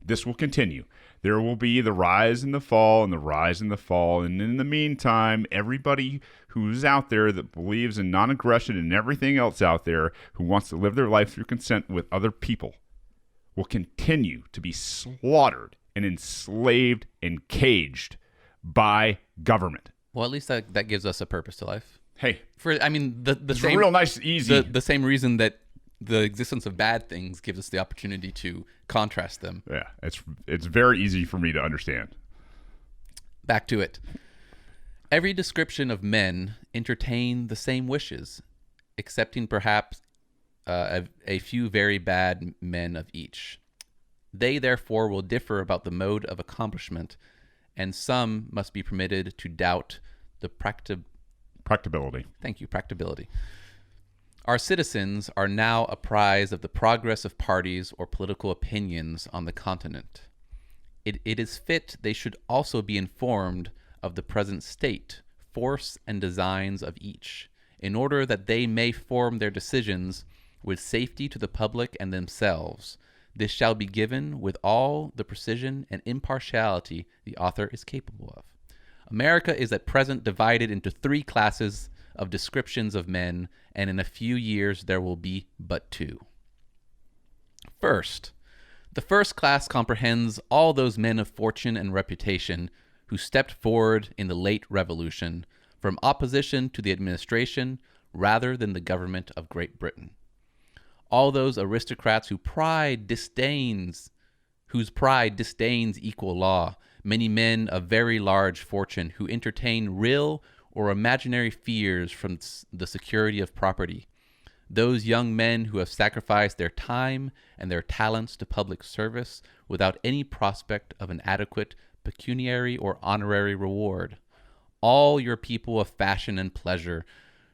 B: this will continue. There will be the rise and the fall and the rise and the fall. And in the meantime, everybody who's out there that believes in non-aggression and everything else out there who wants to live their life through consent with other people will continue to be slaughtered and enslaved and caged by government.
A: Well, at least that gives us a purpose to life.
B: Hey.
A: The same
B: real nice, easy.
A: The same reason that the existence of bad things gives us the opportunity to contrast them.
B: Yeah, it's very easy for me to understand.
A: Back to it. Every description of men entertain the same wishes, excepting perhaps a few very bad men of each. They therefore will differ about the mode of accomplishment, and some must be permitted to doubt the
B: practicability.
A: Thank you, practicability. Our citizens are now apprised of the progress of parties or political opinions on the continent. It is fit they should also be informed of the present state, force, and designs of each, in order that they may form their decisions with safety to the public and themselves. This shall be given with all the precision and impartiality the author is capable of. America is at present divided into 3 classes of descriptions of men, and in a few years there will be but 2. First, the first class comprehends all those men of fortune and reputation who stepped forward in the late Revolution from opposition to the administration rather than the government of Great Britain. All those aristocrats whose pride disdains equal law, many men of very large fortune who entertain real or imaginary fears from the security of property, those young men who have sacrificed their time and their talents to public service without any prospect of an adequate pecuniary or honorary reward, all your people of fashion and pleasure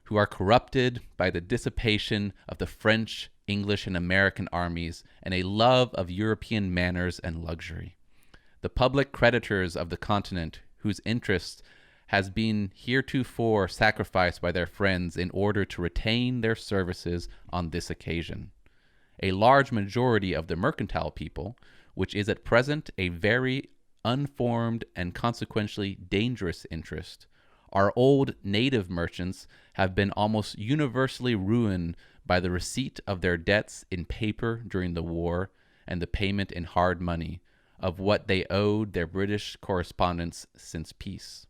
A: who are corrupted by the dissipation of the French, English, and American armies and a love of European manners and luxury. The public creditors of the continent whose interest has been heretofore sacrificed by their friends in order to retain their services on this occasion. A large majority of the mercantile people, which is at present a very unformed and consequently dangerous interest. Our old native merchants have been almost universally ruined by the receipt of their debts in paper during the war and the payment in hard money of what they owed their British correspondents since peace.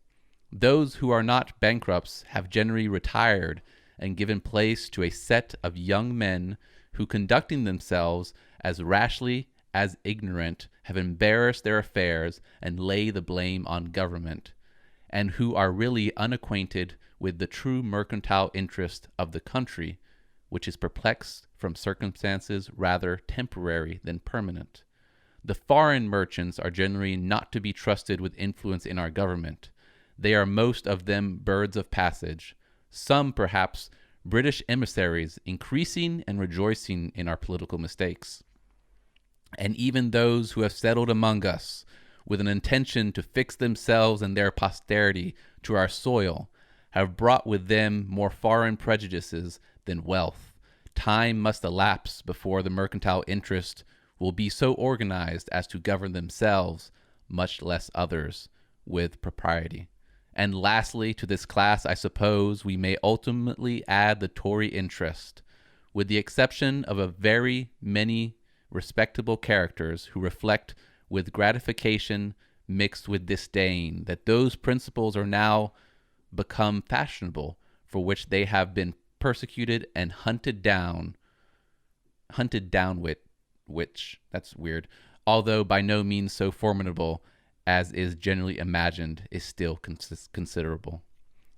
A: Those who are not bankrupts have generally retired and given place to a set of young men who, conducting themselves as rashly as ignorant, have embarrassed their affairs and lay the blame on government, and who are really unacquainted with the true mercantile interest of the country, which is perplexed from circumstances rather temporary than permanent. The foreign merchants are generally not to be trusted with influence in our government. They are most of them birds of passage, some perhaps British emissaries, increasing and rejoicing in our political mistakes. And even those who have settled among us with an intention to fix themselves and their posterity to our soil have brought with them more foreign prejudices than wealth. Time must elapse before the mercantile interest will be so organized as to govern themselves, much less others, with propriety. And lastly, to this class, I suppose we may ultimately add the Tory interest, with the exception of a very many respectable characters who reflect with gratification mixed with disdain that those principles are now become fashionable for which they have been persecuted and hunted down with which, that's weird, although by no means so formidable as is generally imagined, is still considerable.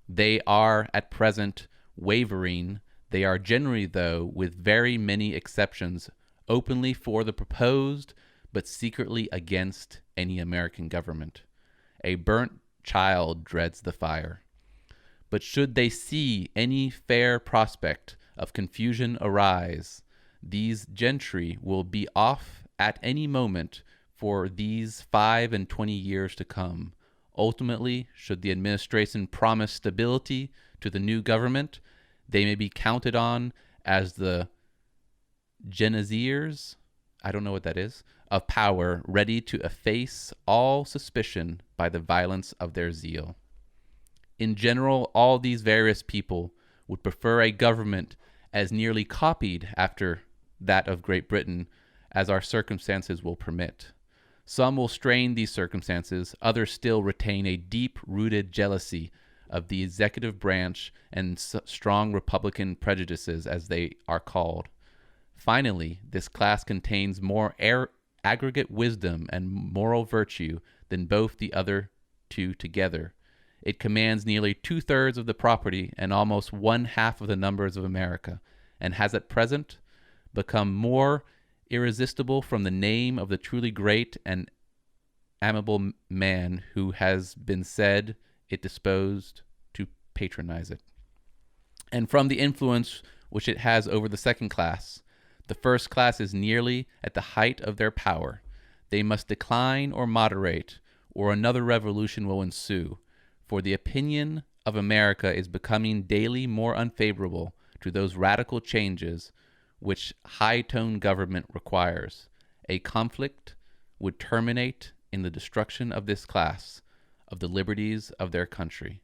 A: They are at present wavering. They are generally, though, with very many exceptions, openly for the proposed, but secretly against any American government. A burnt child dreads the fire. But should they see any fair prospect of confusion arise, these gentry will be off at any moment for these 25 years to come. Ultimately, should the administration promise stability to the new government, they may be counted on as the geniziers, I don't know what that is, of power, ready to efface all suspicion by the violence of their zeal. In general, all these various people would prefer a government as nearly copied after that of Great Britain as our circumstances will permit. Some will strain these circumstances, others still retain a deep-rooted jealousy of the executive branch and strong Republican prejudices, as they are called. Finally, this class contains more aggregate wisdom and moral virtue than both the other two together. It commands nearly 2/3 of the property and almost 1/2 of the numbers of America, and has at present become more irresistible from the name of the truly great and amiable man who has been said it disposed to patronize it. And from the influence which it has over the second class, the first class is nearly at the height of their power. They must decline or moderate, or another revolution will ensue, for the opinion of America is becoming daily more unfavorable to those radical changes which high-toned government requires. A conflict would terminate in the destruction of this class, of the liberties of their country.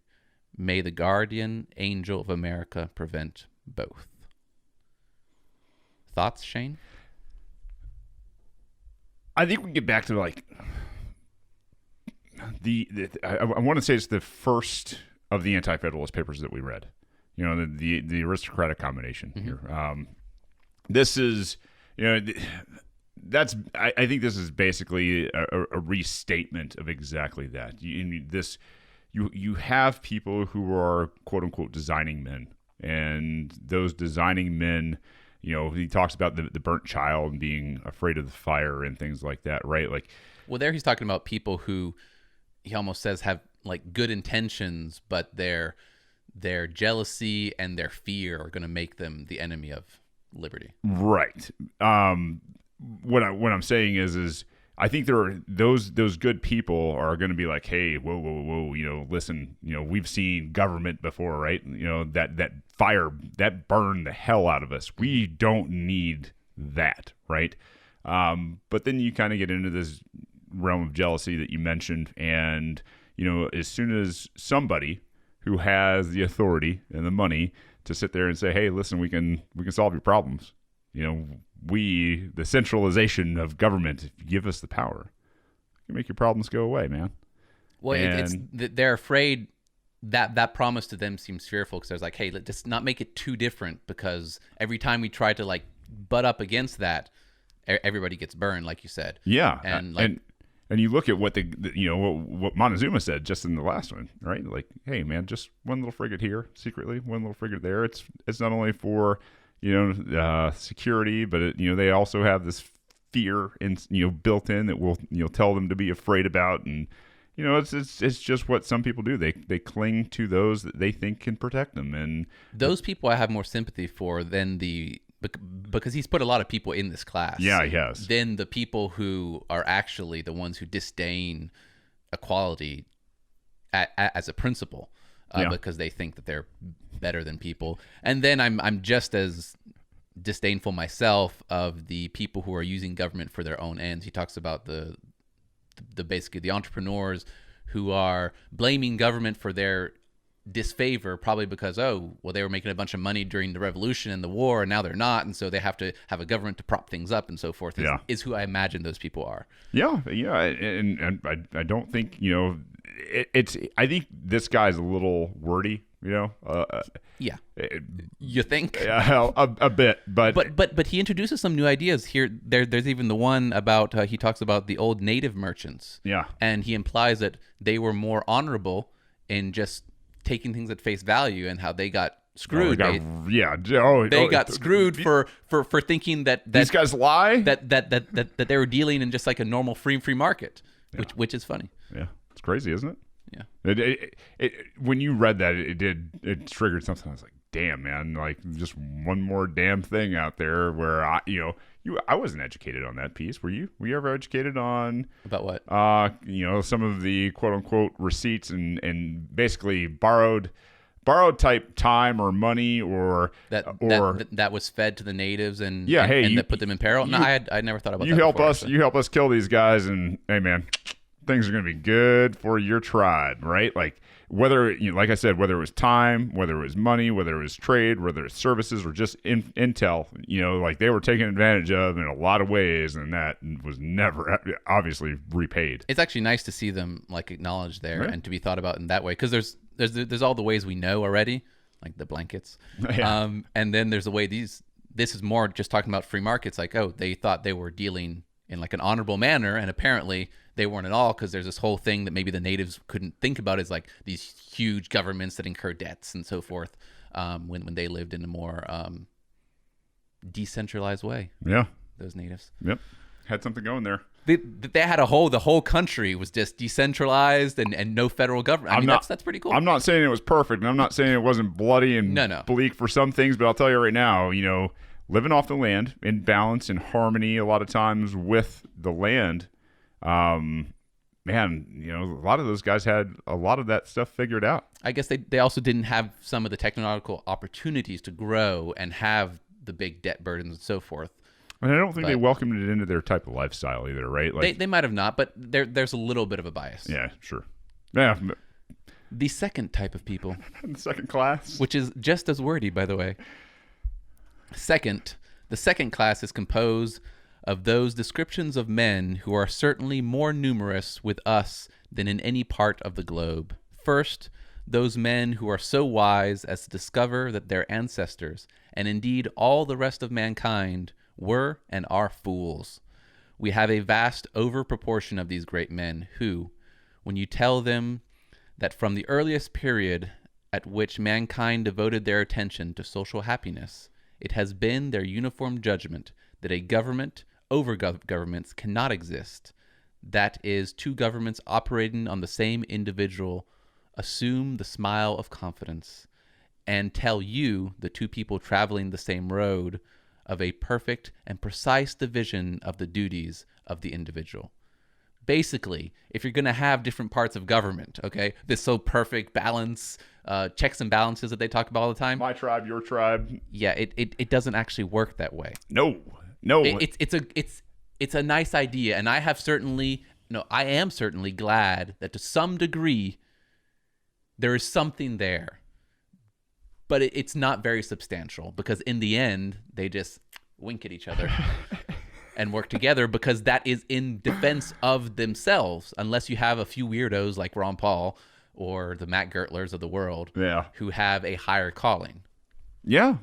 A: May the guardian angel of America prevent both. Thoughts, Shane?
B: I think we get back to like I want to say it's the first of the Anti-Federalist papers that we read. You know, the aristocratic combination here. This is, you know, I think this is basically a restatement of exactly that. You have people who are quote unquote designing men, and those designing men, you know, he talks about the burnt child and being afraid of the fire and things like that, right? Like,
A: well, there he's talking about people who he almost says have like good intentions, but their jealousy and their fear are going to make them the enemy of liberty.
B: Right. What I'm saying is I think there are those good people are going to be like, hey, whoa, you know, listen, you know, we've seen government before, right? You know, that fire that burned the hell out of us. We don't need that, right? But then you kind of get into this realm of jealousy that you mentioned, and you know, as soon as somebody who has the authority and the money to sit there and say, hey, listen, we can solve your problems. You know, the centralization of government, if you give us the power, you can make your problems go away, man.
A: Well, they're afraid that promise to them seems fearful, because they're like, hey, let's just not make it too different, because every time we try to like butt up against that, everybody gets burned, like you said.
B: Yeah,
A: and
B: you look at what what Montezuma said just in the last one, right? Like, hey, man, just one little frigate here secretly, one little frigate there. It's not only for security, but they also have this fear built in that will tell them to be afraid about, and it's just what some people do. They cling to those that they think can protect them, and
A: those people I have more sympathy for than because he's put a lot of people in this class.
B: Yeah, he has.
A: Than the people who are actually the ones who disdain equality as a principle, because they think that they're better than people. And then I'm just as disdainful myself of the people who are using government for their own ends. He talks about the basically the entrepreneurs who are blaming government for their disfavor, probably because they were making a bunch of money during the revolution and the war, and now they're not, and so they have to have a government to prop things up and so forth. Is who I imagine those people are.
B: Yeah, and I don't think it's. I think this guy's a little wordy.
A: Yeah, you think?
B: Yeah, a bit,
A: but he introduces some new ideas here. There's even the one about he talks about the old native merchants.
B: Yeah,
A: and he implies that they were more honorable in just taking things at face value, and how they got screwed. They got screwed for thinking that
B: these guys lie.
A: That they were dealing in just like a normal free market, which is funny.
B: Yeah, it's crazy, isn't it?
A: Yeah.
B: When you read that, it triggered something. I was like, damn, man, like just one more damn thing out there where I wasn't educated on that piece. Were you? Were you ever educated on
A: about what?
B: Some of the quote unquote receipts and basically borrowed type time or money or
A: that was fed to the natives and that put them in peril. No, I never thought about that.
B: You help us kill these guys, and hey, man, things are going to be good for your tribe, right? Like whether, like I said, whether it was time, whether it was money, whether it was trade, whether it's services or just intel, like they were taken advantage of in a lot of ways, and that was never obviously repaid.
A: It's actually nice to see them like acknowledged there, right? And to be thought about in that way, because there's all the ways we know already, like the blankets, and then there's the way this is more just talking about free markets, like they thought they were dealing in like an honorable manner, and apparently they weren't at all, because there's this whole thing that maybe the natives couldn't think about, is like these huge governments that incur debts and so forth, when they lived in a more decentralized way.
B: Yeah,
A: those natives.
B: Yep. Had something going there.
A: They had the whole country was just decentralized and no federal government. I mean, that's pretty cool.
B: I'm not saying it was perfect, and I'm not saying it wasn't bloody and bleak for some things, but I'll tell you right now, living off the land in balance and harmony a lot of times with the land, man, a lot of those guys had a lot of that stuff figured out.
A: I guess they also didn't have some of the technological opportunities to grow and have the big debt burdens and so forth.
B: And I don't think they welcomed it into their type of lifestyle either, right?
A: Like, they might have not, but there's a little bit of a bias.
B: Yeah, sure. Yeah.
A: The second type of people.
B: The second class.
A: Which is just as wordy, by the way. The second class is composed of those descriptions of men who are certainly more numerous with us than in any part of the globe. First, those men who are so wise as to discover that their ancestors, and indeed all the rest of mankind, were and are fools. We have a vast overproportion of these great men who, when you tell them that from the earliest period at which mankind devoted their attention to social happiness, it has been their uniform judgment that a government over governments cannot exist, that is, two governments operating on the same individual, assume the smile of confidence, and tell you, the two people traveling the same road, of a perfect and precise division of the duties of the individual. Basically, if you're going to have different parts of government, okay, this so perfect balance, checks and balances that they talk about all the time.
B: My tribe, your tribe.
A: Yeah, it doesn't actually work that way.
B: No.
A: It's a nice idea, and I am certainly glad that to some degree there is something there. But it's not very substantial, because in the end, they just wink at each other and work together, because that is in defense of themselves, unless you have a few weirdos like Ron Paul or the Matt Gertlers of the world who have a higher calling.
B: Yeah,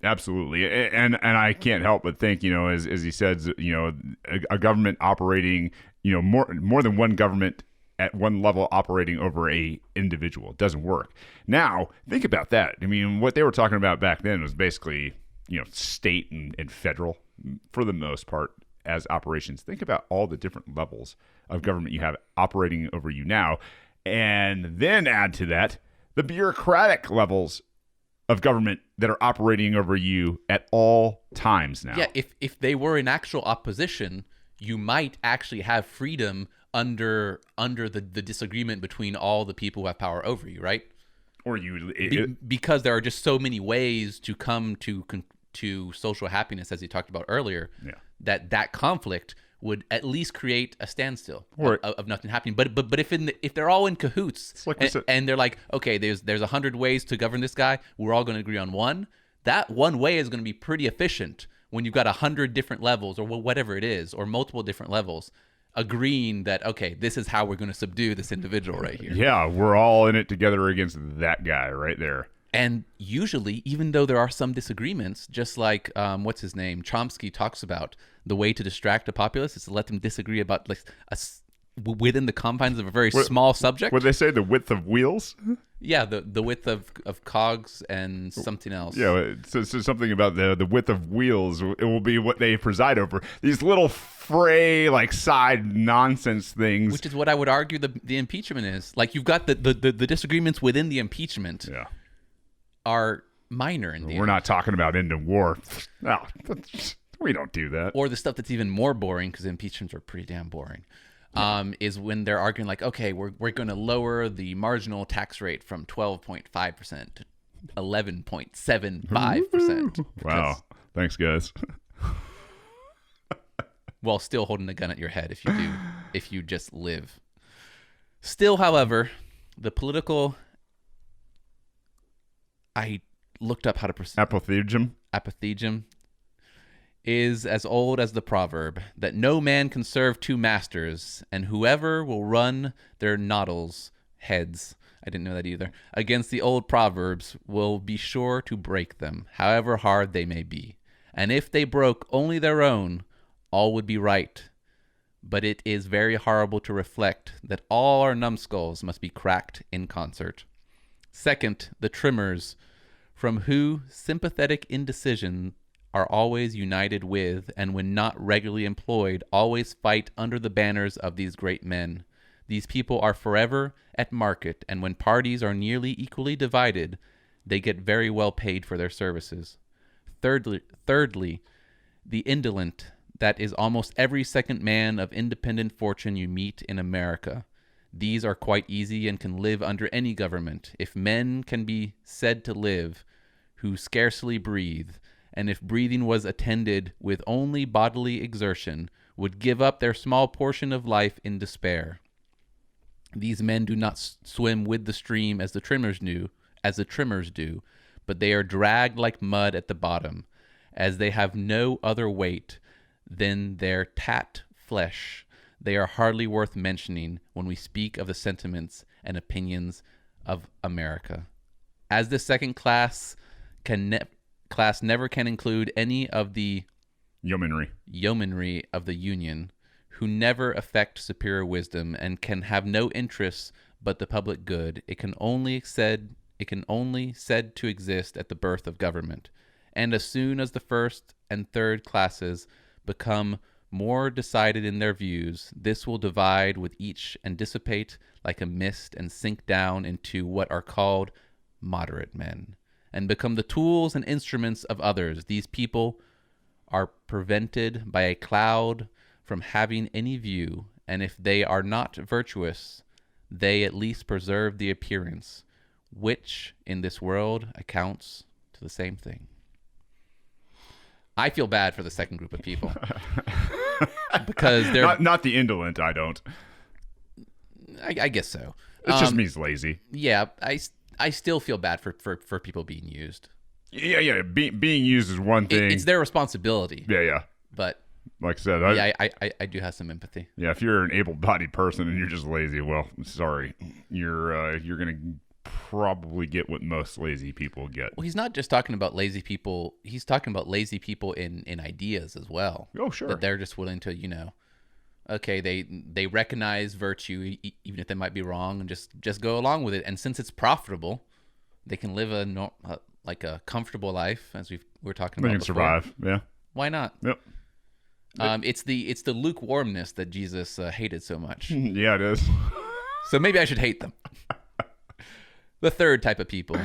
B: absolutely. And I can't help but think, as he says, a government operating, more than one government at one level operating over a individual. It doesn't work. Now, think about that. I mean, what they were talking about back then was basically, state and federal, for the most part, as operations. Think about all the different levels of government you have operating over you now, and then add to that the bureaucratic levels of government that are operating over you at all times now.
A: Yeah, if they were in actual opposition, you might actually have freedom under the disagreement between all the people who have power over you, right?
B: Or
A: because there are just so many ways to come to social happiness, as you talked about earlier. Yeah. That conflict would at least create a standstill of nothing happening. But if they're all in cahoots and they're like, okay, there's 100 ways to govern this guy, we're all going to agree on one. That one way is going to be pretty efficient when you've got 100 different levels or whatever it is, or multiple different levels, agreeing that, okay, this is how we're going to subdue this individual right here.
B: Yeah, we're all in it together against that guy right there.
A: And usually, even though there are some disagreements, just like what's his name, Chomsky talks about, the way to distract a populace is to let them disagree about within the confines of a very small subject.
B: Would they say the width of wheels?
A: Yeah, the width of cogs and something else.
B: Yeah, so something about the width of wheels. It will be what they preside over. These little fray, side nonsense things.
A: Which is what I would argue the impeachment is. Like, you've got the disagreements within the impeachment are minor in the end.
B: We're not talking about ending war. No, we don't do that.
A: Or the stuff that's even more boring, because impeachments are pretty damn boring. Is when they're arguing like, okay, we're going to lower the marginal tax rate from 12.5% to 11.75%.
B: Wow. Thanks, guys.
A: While still holding a gun at your head if you just live. Still, however, the political... I looked up how to pronounce... Apothegm is as old as the proverb that no man can serve two masters, and whoever will run their noddles heads, I didn't know that either, against the old proverbs will be sure to break them, however hard they may be. And if they broke only their own, all would be right. But it is very horrible to reflect that all our numbskulls must be cracked in concert. Second, the trimmers, from whose sympathetic indecision are always united with, and when not regularly employed, always fight under the banners of these great men. These people are forever at market, and when parties are nearly equally divided, they get very well paid for their services. Thirdly, the indolent, that is almost every second man of independent fortune you meet in America. These are quite easy and can live under any government, if men can be said to live, who scarcely breathe, and if breathing was attended with only bodily exertion, would give up their small portion of life in despair. These men do not swim with the stream as the trimmers do, but they are dragged like mud at the bottom, as they have no other weight than their tat flesh. They are hardly worth mentioning when we speak of the sentiments and opinions of America. As the second class never can include any of the yeomanry of the Union, who never affect superior wisdom and can have no interests but the public good. It can only said to exist at the birth of government. And as soon as the first and third classes become more decided in their views, this will divide with each and dissipate like a mist and sink down into what are called moderate men, and become the tools and instruments of others. These people are prevented by a cloud from having any view, and if they are not virtuous, they at least preserve the appearance, which in this world accounts to the same thing. I feel bad for the second group of people because they're
B: not the indolent. I don't.
A: I guess so.
B: It just means lazy.
A: Yeah, I still feel bad for people being used.
B: Yeah. Being used is one thing.
A: It's their responsibility.
B: Yeah.
A: But
B: like I said,
A: I do have some empathy.
B: Yeah, if you're an able-bodied person and you're just lazy, well, sorry, you're gonna probably get what most lazy people get.
A: Well, he's not just talking about lazy people. He's talking about lazy people in ideas as well.
B: Oh, sure.
A: That they're just willing to, okay, they recognize virtue even if they might be wrong and just go along with it. And since it's profitable, they can live a comfortable life, as we're talking about.
B: They can survive. Yeah.
A: Why not?
B: Yep.
A: It's the lukewarmness that Jesus hated so much.
B: Yeah, it is.
A: So maybe I should hate them. The third type of people.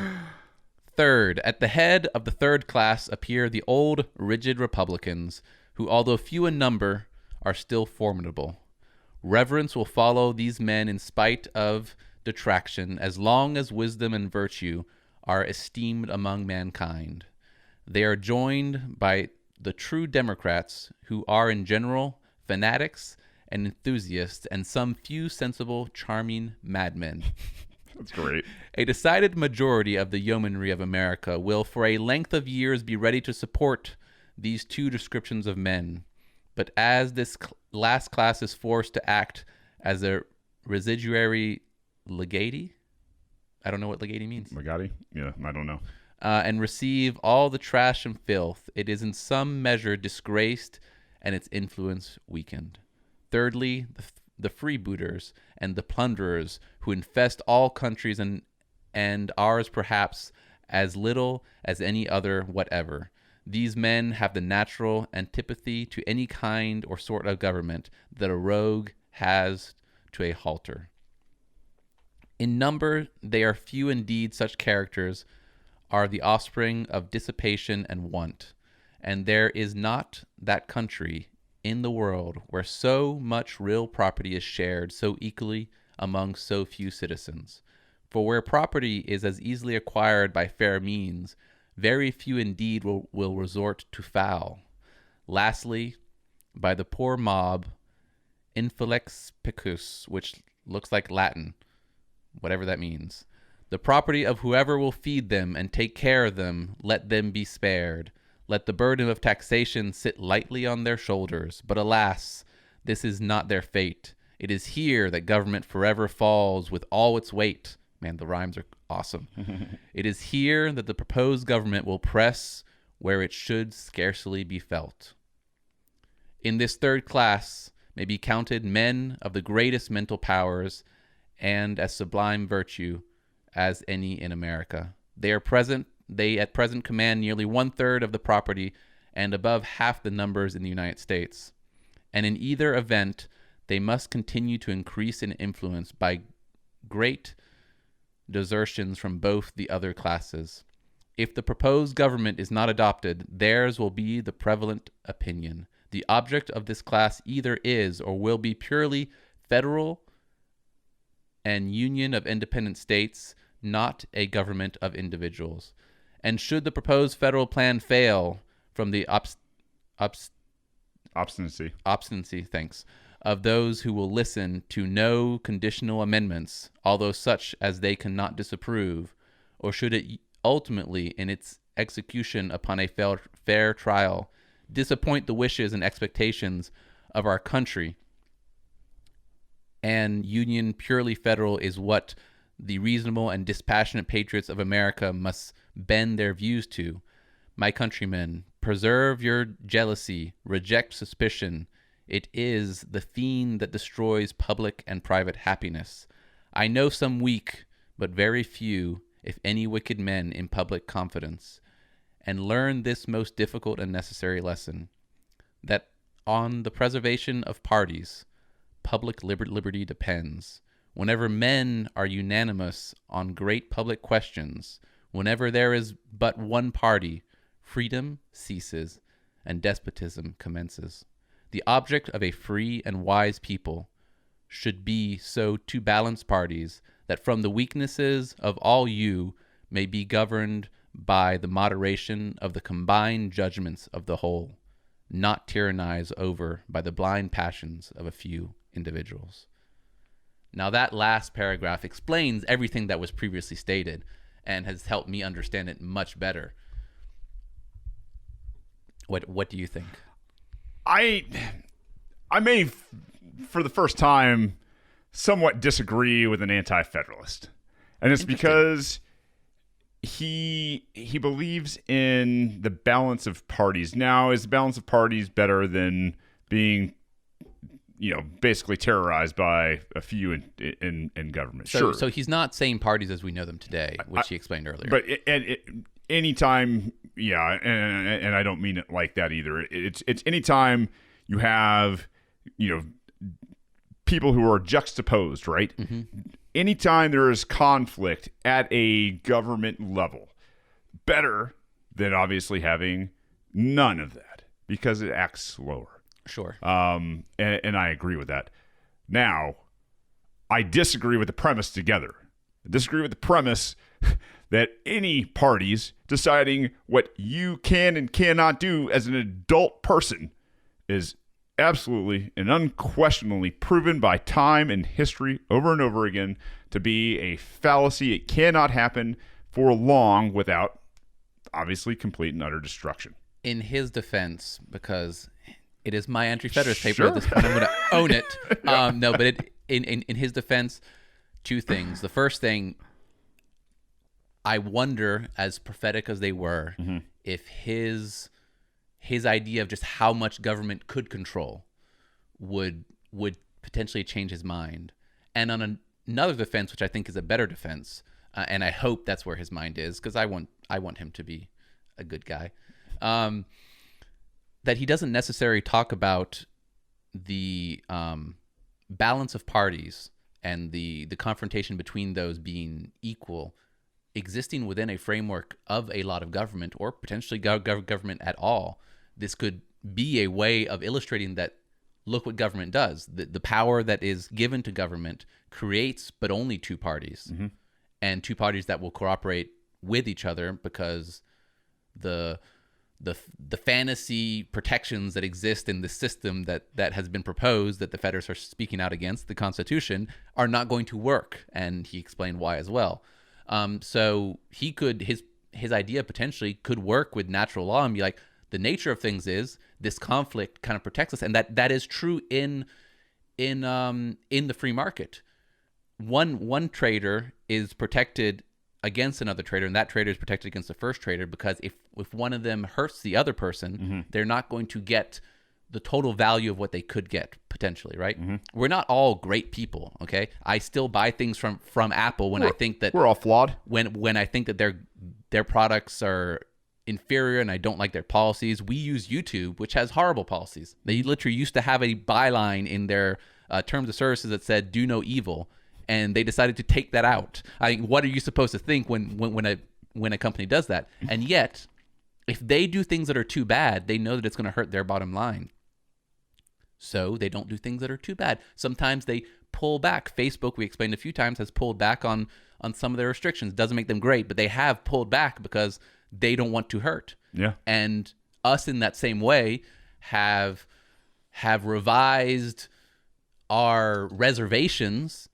A: Third, at the head of the third class appear the old, rigid Republicans, who, although few in number, are still formidable. Reverence will follow these men in spite of detraction, as long as wisdom and virtue are esteemed among mankind. They are joined by the true Democrats, who are in general fanatics and enthusiasts, and some few sensible, charming madmen.
B: That's great.
A: A decided majority of the yeomanry of America will for a length of years be ready to support these two descriptions of men. But as this last class is forced to act as a residuary legati, I don't know what legati means.
B: Legati? Yeah, I don't know.
A: And receive all the trash and filth, it is in some measure disgraced and its influence weakened. Thirdly, the freebooters and the plunderers who infest all countries and ours perhaps as little as any other whatever. These men have the natural antipathy to any kind or sort of government that a rogue has to a halter. In number, they are few indeed. Such characters are the offspring of dissipation and want, and there is not that country in the world where so much real property is shared so equally among so few citizens. For where property is as easily acquired by fair means, very few indeed will resort to foul. Lastly, by the poor mob, infelix pecus, which looks like Latin, whatever that means. The property of whoever will feed them and take care of them, let them be spared. Let the burden of taxation sit lightly on their shoulders. But alas, this is not their fate. It is here that government forever falls with all its weight. Man, the rhymes are awesome. It is here that the proposed government will press where it should scarcely be felt. In this third class may be counted men of the greatest mental powers and as sublime virtue as any in America. They at present command nearly 1/3 of the property and above half the numbers in the United States. And in either event, they must continue to increase in influence by great desertions from both the other classes. If the proposed government is not adopted, theirs will be the prevalent opinion. The object of this class either is or will be purely federal and union of independent states, not a government of individuals. And should the proposed federal plan fail from the obstinacy, thanks, of those who will listen to no conditional amendments, although such as they cannot disapprove, or should it ultimately, in its execution upon a fair trial, disappoint the wishes and expectations of our country, and union purely federal is what the reasonable and dispassionate patriots of America must bend their views to. My countrymen, preserve your jealousy, reject suspicion. It is the fiend that destroys public and private happiness. I know some weak, but very few, if any, wicked men in public confidence, and learn this most difficult and necessary lesson, that on the preservation of parties, public liberty depends. Whenever men are unanimous on great public questions, whenever there is but one party, freedom ceases and despotism commences. The object of a free and wise people should be so to balance parties that from the weaknesses of all you may be governed by the moderation of the combined judgments of the whole, not tyrannized over by the blind passions of a few individuals. Now that last paragraph explains everything that was previously stated and has helped me understand it much better. What do you think?
B: I may, for the first time, somewhat disagree with an anti-federalist. And it's because he believes in the balance of parties. Now, is the balance of parties better than being, basically terrorized by a few in government? Sure.
A: So he's not saying parties as we know them today, which he explained earlier.
B: But anytime, and I don't mean it like that either. It's anytime you have, people who are juxtaposed, right? Mm-hmm. Anytime there is conflict at a government level, better than obviously having none of that because it acts slower.
A: Sure.
B: And I agree with that. Now, I disagree with the premise together. I disagree with the premise that any parties deciding what you can and cannot do as an adult person is absolutely and unquestionably proven by time and history over and over again to be a fallacy. It cannot happen for long without obviously complete and utter destruction.
A: In his defense, because it is my Anti-Federalist paper at this point, I'm going to own it. Yeah. But in his defense, two things. The first thing, I wonder, as prophetic as they were, mm-hmm. if his idea of just how much government could control would potentially change his mind. And on another defense, which I think is a better defense, and I hope that's where his mind is, because I want him to be a good guy, that he doesn't necessarily talk about the balance of parties and the confrontation between those being equal, existing within a framework of a lot of government, or potentially government at all. This could be a way of illustrating that, look what government does. The power that is given to government creates but only two parties, mm-hmm. and two parties that will cooperate with each other because the fantasy protections that exist in the system that has been proposed, that the Federalists are speaking out against, the Constitution, are not going to work. And he explained why as well. So he could, his idea potentially could work with natural law and be like, the nature of things is this conflict kind of protects us, and that is true in the free market. One trader is protected against another trader, and that trader is protected against the first trader, because if one of them hurts the other person, mm-hmm. they're not going to get the total value of what they could get potentially, right? Mm-hmm. We're not all great people, okay? I still buy things from Apple when I think that
B: we're all flawed.
A: When I think that their products are inferior and I don't like their policies. We use YouTube, which has horrible policies. They literally used to have a byline in their terms of services that said "Do no evil," and they decided to take that out. I mean, what are you supposed to think when a company does that? And yet, if they do things that are too bad, they know that it's going to hurt their bottom line. So they don't do things that are too bad. Sometimes they pull back. Facebook, we explained a few times, has pulled back on some of their restrictions. Doesn't make them great, but they have pulled back because they don't want to hurt.
B: Yeah.
A: And us in that same way have revised our reservations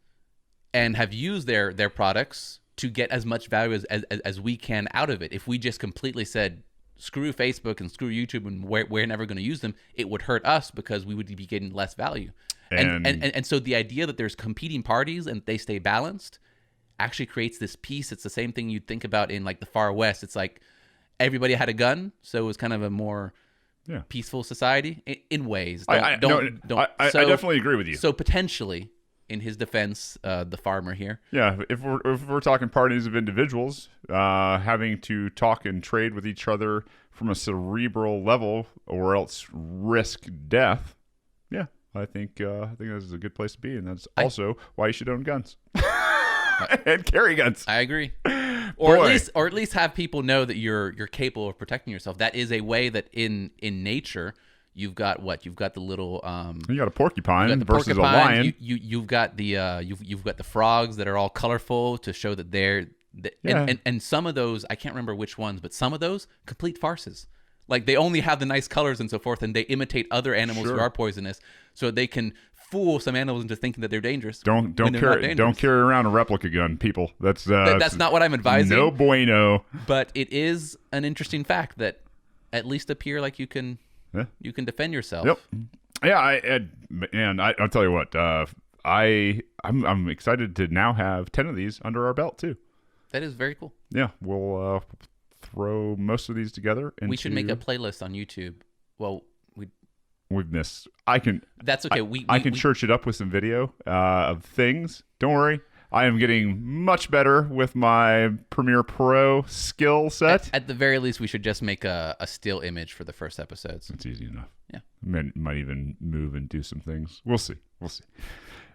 A: and have used their products to get as much value as we can out of it. If we just completely said, screw Facebook and screw YouTube and we're never going to use them, it would hurt us because we would be getting less value. And so the idea that there's competing parties and they stay balanced actually creates this peace. It's the same thing you'd think about in like the Far West. It's like everybody had a gun, so it was kind of a more peaceful society in ways.
B: I definitely agree with you.
A: So potentially, in his defense, the farmer here.
B: Yeah, if we're talking parties of individuals having to talk and trade with each other from a cerebral level, or else risk death. Yeah, I think this is a good place to be, and that's also why you should own guns and carry guns.
A: I agree. Or at least have people know that you're capable of protecting yourself. That is a way that in nature. You've got what? You've got the little.
B: You got a porcupine versus a lion.
A: You've got the you've got the frogs that are all colorful to show that they're. And some of those, I can't remember which ones, but some of those complete farces. Like they only have the nice colors and so forth, and they imitate other animals who are poisonous, so they can fool some animals into thinking that they're dangerous.
B: Don't carry around a replica gun, people. That's
A: not what I'm advising.
B: No bueno.
A: But it is an interesting fact that at least appear like you can. Yeah. You can defend yourself.
B: Yep. Yeah, I'll tell you what. I'm excited to now have 10 of these under our belt too.
A: That is very cool.
B: Yeah, we'll throw most of these together.
A: We should make a playlist on YouTube. Well,
B: we've missed. I can.
A: That's okay.
B: I can church it up with some video of things. Don't worry. I am getting much better with my Premiere Pro skill set.
A: At the very least, we should just make a still image for the first episodes.
B: It's easy enough.
A: Yeah.
B: Might even move and do some things. We'll see.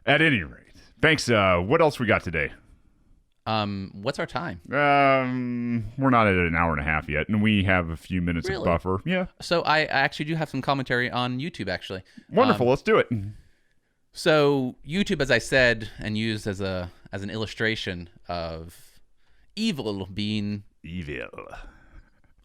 B: At any rate, thanks. What else we got today?
A: What's our time?
B: We're not at an hour and a half yet, and we have a few minutes of buffer. Yeah.
A: So I actually do have some commentary on YouTube, actually.
B: Wonderful. Let's do it.
A: So YouTube, as I said, and used as an illustration of evil being
B: evil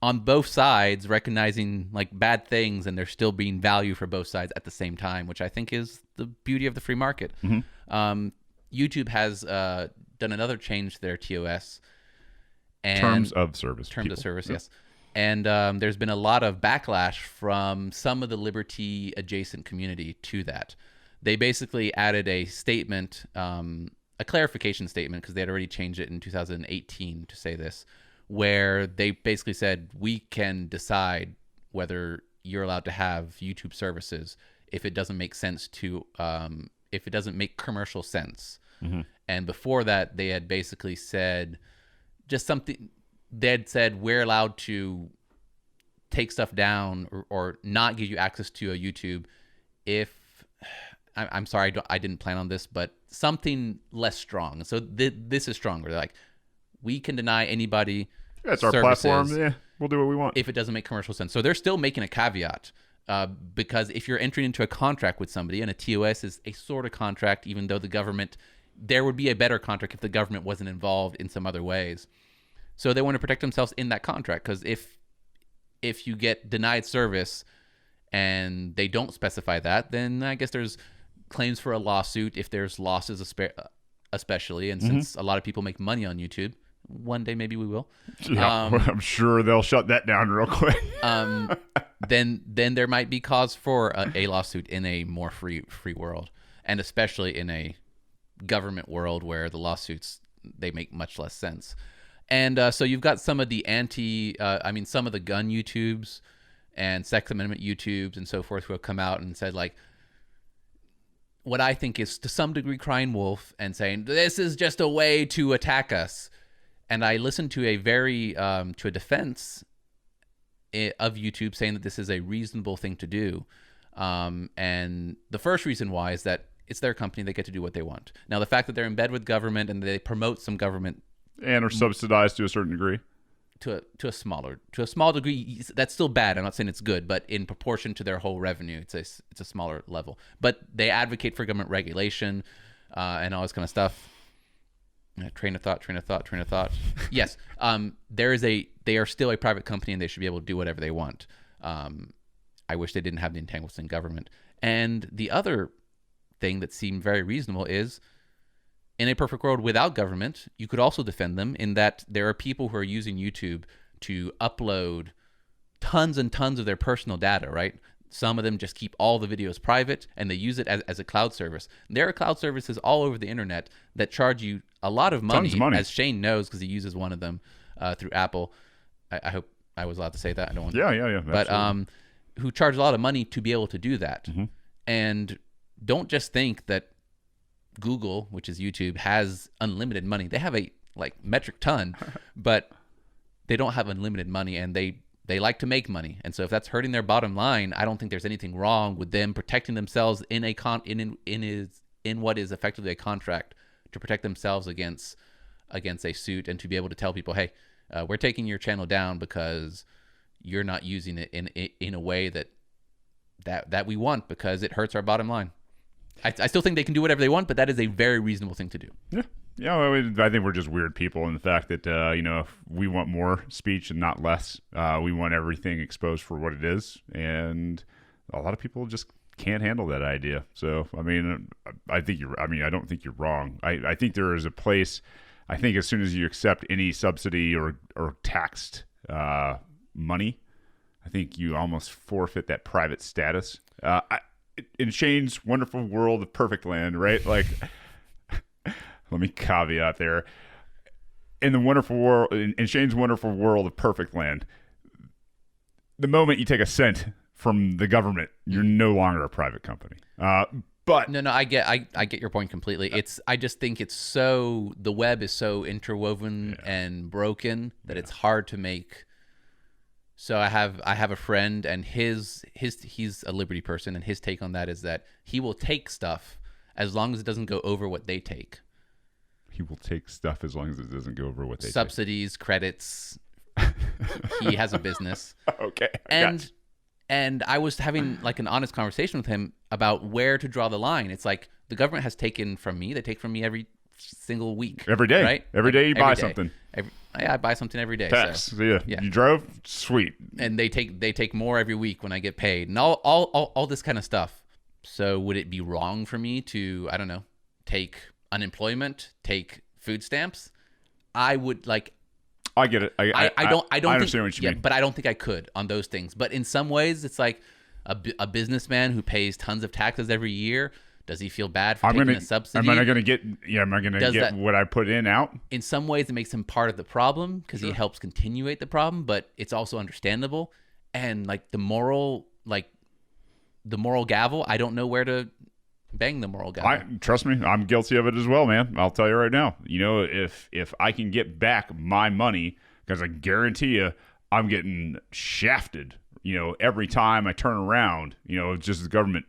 A: on both sides, recognizing like bad things, and there still being value for both sides at the same time, which I think is the beauty of the free market.
B: Mm-hmm.
A: YouTube has done another change to their TOS. And
B: terms of service,
A: yes. And there's been a lot of backlash from some of the liberty adjacent community to that. They basically added a statement, a clarification statement, because they had already changed it in 2018 to say this, where they basically said, we can decide whether you're allowed to have YouTube services if it doesn't make sense to, if it doesn't make commercial sense.
B: Mm-hmm.
A: And before that, they had basically said just something, they had said, we're allowed to take stuff down or not give you access to a YouTube if, I'm sorry, I didn't plan on this, but something less strong. So this is stronger. They're like, we can deny anybody
B: That's our platform. Yeah, we'll do what we want.
A: If it doesn't make commercial sense. So they're still making a caveat because if you're entering into a contract with somebody, and a TOS is a sort of contract, even though the government, there would be a better contract if the government wasn't involved in some other ways. So they want to protect themselves in that contract, because if you get denied service and they don't specify that, then I guess there's claims for a lawsuit if there's losses, especially. And since a lot of people make money on YouTube, one day maybe we will.
B: Yeah, I'm sure they'll shut that down real quick.
A: Then there might be cause for a lawsuit in a more free world, and especially in a government world where the lawsuits, they make much less sense. And so you've got some of the some of the gun YouTubes and Second Amendment YouTubes and so forth who have come out and said, like, what I think is to some degree crying wolf and saying, this is just a way to attack us. And I listened to a very, to a defense, of YouTube saying that this is a reasonable thing to do. And the first reason why is that it's their company. They get to do what they want. Now, the fact that they're in bed with government and they promote some government
B: and are subsidized to a certain degree.
A: To a small degree, that's still bad. I'm not saying it's good, but in proportion to their whole revenue, it's a smaller level. But they advocate for government regulation and all this kind of stuff. Train of thought. Yes, they are still a private company and they should be able to do whatever they want. I wish they didn't have the entanglements in government. And the other thing that seemed very reasonable is, in a perfect world without government, you could also defend them in that there are people who are using YouTube to upload tons and tons of their personal data, right? Some of them just keep all the videos private and they use it as a cloud service. There are cloud services all over the internet that charge you a lot of money, as Shane knows because he uses one of them through Apple. I hope I was allowed to say that. I don't want
B: Yeah.
A: But who charge a lot of money to be able to do that. Mm-hmm. And don't just think that Google, which is YouTube, has unlimited money. They have a metric ton, but they don't have unlimited money, and they like to make money. And so if that's hurting their bottom line, I don't think there's anything wrong with them protecting themselves in what is effectively a contract to protect themselves against a suit and to be able to tell people, hey, we're taking your channel down because you're not using it in a way that we want because it hurts our bottom line. I still think they can do whatever they want, but that is a very reasonable thing to do.
B: Yeah. I think we're just weird people in the fact that, if we want more speech and not less. We want everything exposed for what it is. And a lot of people just can't handle that idea. So, I don't think you're wrong. I think there is a place, I think as soon as you accept any subsidy or taxed money, I think you almost forfeit that private status. In Shane's wonderful world of perfect land, right? Like, let me caveat there. In the wonderful world, in Shane's wonderful world of perfect land, the moment you take a cent from the government, you're no longer a private company. But
A: no, I get your point completely. I just think the web is so interwoven and broken that it's hard to make. So I have a friend, and he's a liberty person, and his take on that is that he will take stuff as long as it doesn't go over what they take.
B: He will take stuff as long as it doesn't go over what they
A: subsidies, take. Credits. He has a business.
B: Okay.
A: And I was having an honest conversation with him about where to draw the line. It's like the government has taken from me. They take from me every single week.
B: Every day.
A: Right?
B: Every day you buy something.
A: I buy something every day.
B: Tax. So. Yeah. You drove? Sweet.
A: And they take more every week when I get paid, and all this kind of stuff. So would it be wrong for me to, I don't know, take unemployment, take food stamps? I would
B: I get it. I understand what you mean.
A: But I don't think I could on those things. But in some ways, it's like a businessman who pays tons of taxes every year. Does he feel bad for taking a subsidy?
B: Am I going to get what I put in out?
A: In some ways, it makes him part of the problem because he helps continuate the problem, but it's also understandable. And the moral gavel, I don't know where to bang the moral gavel.
B: Trust me, I'm guilty of it as well, man. I'll tell you right now. If I can get back my money, because I guarantee you, I'm getting shafted. Every time I turn around, it's just the government.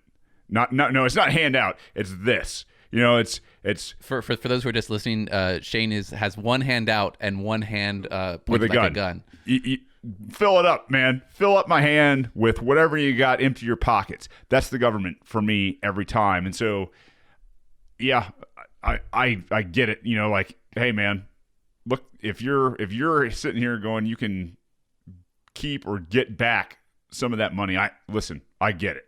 B: No, it's not handout. It's this. It's
A: for those who are just listening. Shane has one hand out and one hand
B: with a gun. You fill it up, man. Fill up my hand with whatever you got. Empty your pockets. That's the government for me every time. And so, yeah, I get it. Hey, man, look, if you're sitting here going, you can keep or get back some of that money. I get it.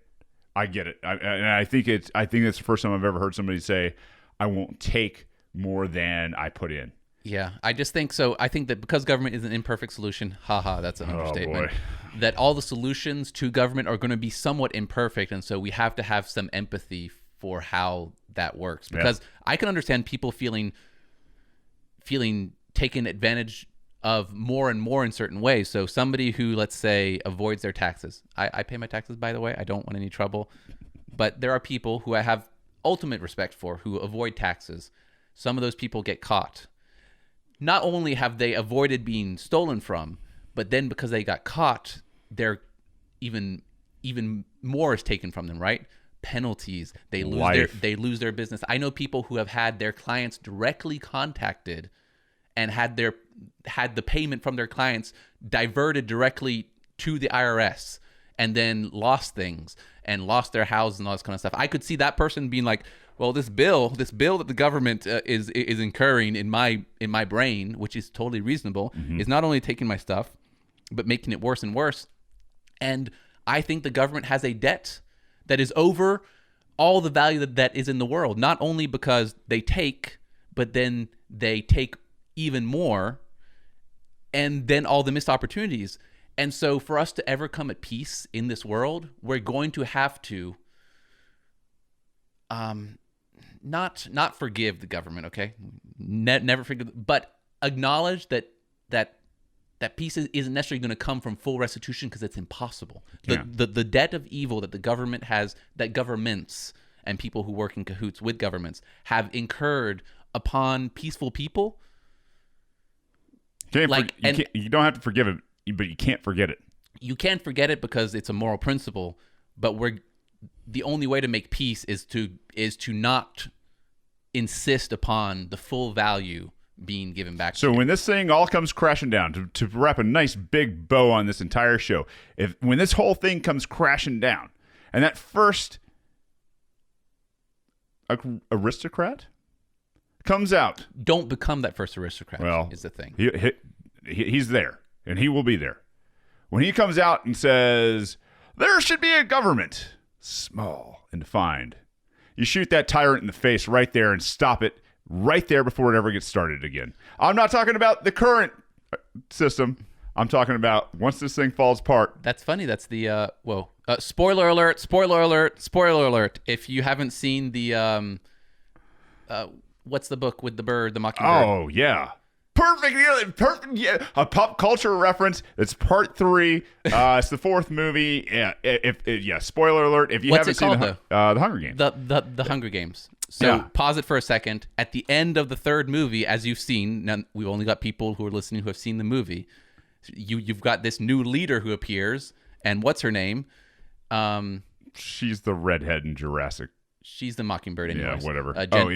B: And I think it's the first time I've ever heard somebody say, I won't take more than I put in.
A: Yeah, I just think so. I think that because government is an imperfect solution, that's an understatement, that all the solutions to government are going to be somewhat imperfect. And so we have to have some empathy for how that works. Because I can understand people feeling taken advantage of more and more in certain ways. So somebody who, let's say, avoids their taxes. I pay my taxes, by the way. I don't want any trouble. But there are people who I have ultimate respect for who avoid taxes. Some of those people get caught. Not only have they avoided being stolen from, but then because they got caught, they're even more is taken from them, right? Penalties. They lose their business. I know people who have had their clients directly contacted and had the payment from their clients diverted directly to the IRS, and then lost things and lost their houses and all this kind of stuff. I could see that person being like, well, this bill that the government is incurring in my brain, which is totally reasonable, is not only taking my stuff, but making it worse and worse. And I think the government has a debt that is over all the value that is in the world, not only because they take, but then they take even more, and then all the missed opportunities. And so for us to ever come at peace in this world, we're going to have to not forgive the government, okay? Never forgive, but acknowledge that peace isn't necessarily going to come from full restitution, because it's impossible. The debt of evil that the government has, that governments and people who work in cahoots with governments have incurred upon peaceful people.
B: You don't have to forgive it, but you can't forget it.
A: You can't forget it because it's a moral principle, but the only way to make peace is to not insist upon the full value being given back to you.
B: So when this thing all comes crashing down, to wrap a nice big bow on this entire show, when this whole thing comes crashing down, and that first aristocrat comes out,
A: don't become that first aristocrat.
B: Well,
A: is the thing.
B: He's there, and he will be there. When he comes out and says, there should be a government, small and defined, you shoot that tyrant in the face right there and stop it right there before it ever gets started again. I'm not talking about the current system. I'm talking about once this thing falls apart.
A: That's funny. That's the spoiler alert, spoiler alert, spoiler alert. If you haven't seen the what's the book with the bird, the mockingbird?
B: Oh yeah. Perfect. Yeah. A pop culture reference. It's part 3. It's the 4th movie. Yeah. Spoiler alert. If you haven't seen the Hunger Games.
A: The Hunger Games. So pause it for a second. At the end of the 3rd movie, as you've seen, now we've only got people who are listening who have seen the movie. You've got this new leader who appears, and what's her name?
B: She's the redhead in Jurassic.
A: She's the Mockingbird anyways.
B: Yeah, whatever.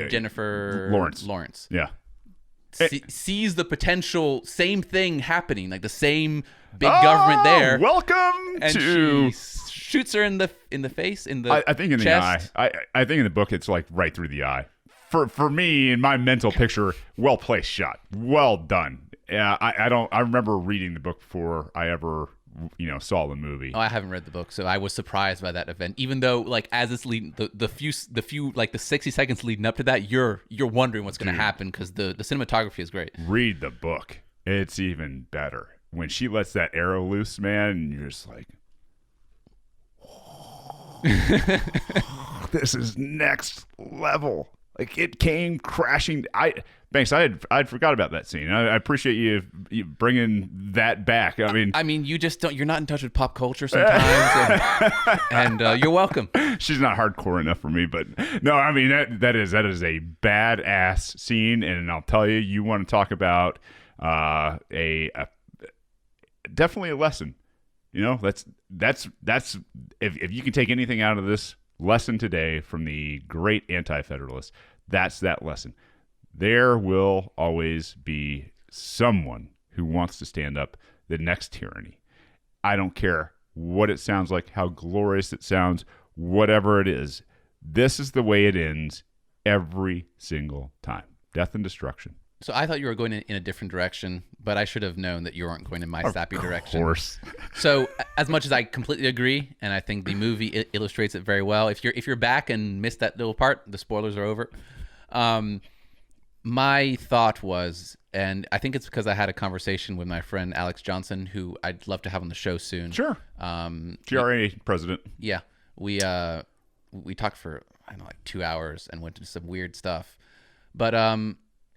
A: Jennifer Lawrence.
B: Yeah.
A: Sees the potential same thing happening, like the same big government there.
B: Welcome
A: and
B: to.
A: She shoots her in the face, in the
B: I think in
A: chest.
B: the eye. I think in the book it's like right through the eye. For me, in my mental picture, well placed shot, well done. Yeah, I remember reading the book before I ever saw the movie.
A: Oh, I haven't read the book, so I was surprised by that event. Even though, like, as it's leading, the few like the 60 seconds leading up to that, you're wondering what's going to happen, because the cinematography is great.
B: Read the book; it's even better. When she lets that arrow loose, man, and you're just like, this is next level. Like, it came crashing. Banks, I'd forgot about that scene. I appreciate you bringing that back. I mean,
A: you just don't. You're not in touch with pop culture sometimes, and you're welcome.
B: She's not hardcore enough for me, but no. I mean, that is a badass scene, and I'll tell you, you want to talk about a definitely a lesson. That's if you can take anything out of this lesson today from the great Anti-Federalist, that's that lesson. There will always be someone who wants to stand up the next tyranny. I don't care what it sounds like, how glorious it sounds, whatever it is. This is the way it ends every single time. Death and destruction.
A: So I thought you were going in a different direction, but I should have known that you weren't going in my sappy direction.
B: Of course.
A: So as much as I completely agree, and I think the movie illustrates it very well, if you're back and missed that little part, the spoilers are over. My thought was, and I think it's because I had a conversation with my friend Alex Johnson, who I'd love to have on the show soon.
B: Sure. GRA president.
A: Yeah. We talked for, I don't know, like 2 hours and went into some weird stuff. But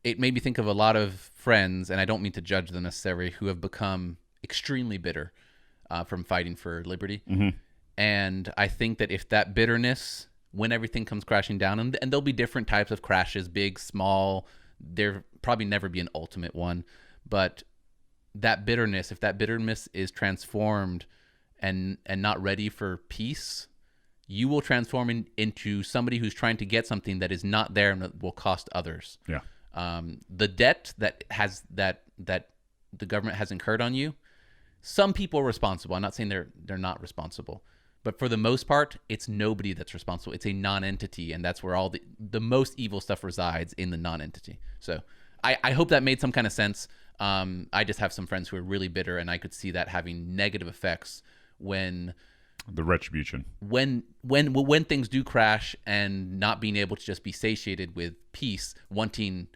A: it made me think of a lot of friends, and I don't mean to judge them necessarily, who have become extremely bitter from fighting for liberty.
B: Mm-hmm.
A: And I think that if that bitterness, when everything comes crashing down, and there'll be different types of crashes, big, small, there probably never be an ultimate one, but that bitterness, if that bitterness is transformed and not ready for peace, you will transform into somebody who's trying to get something that is not there and that will cost others.
B: Yeah.
A: The debt that the government has incurred on you, some people are responsible. I'm not saying they're not responsible, but for the most part, it's nobody that's responsible. It's a non-entity, and that's where all the most evil stuff resides, in the non-entity. So I hope that made some kind of sense. I just have some friends who are really bitter, and I could see that having negative effects when
B: the retribution,
A: when things do crash, and not being able to just be satiated with peace, wanting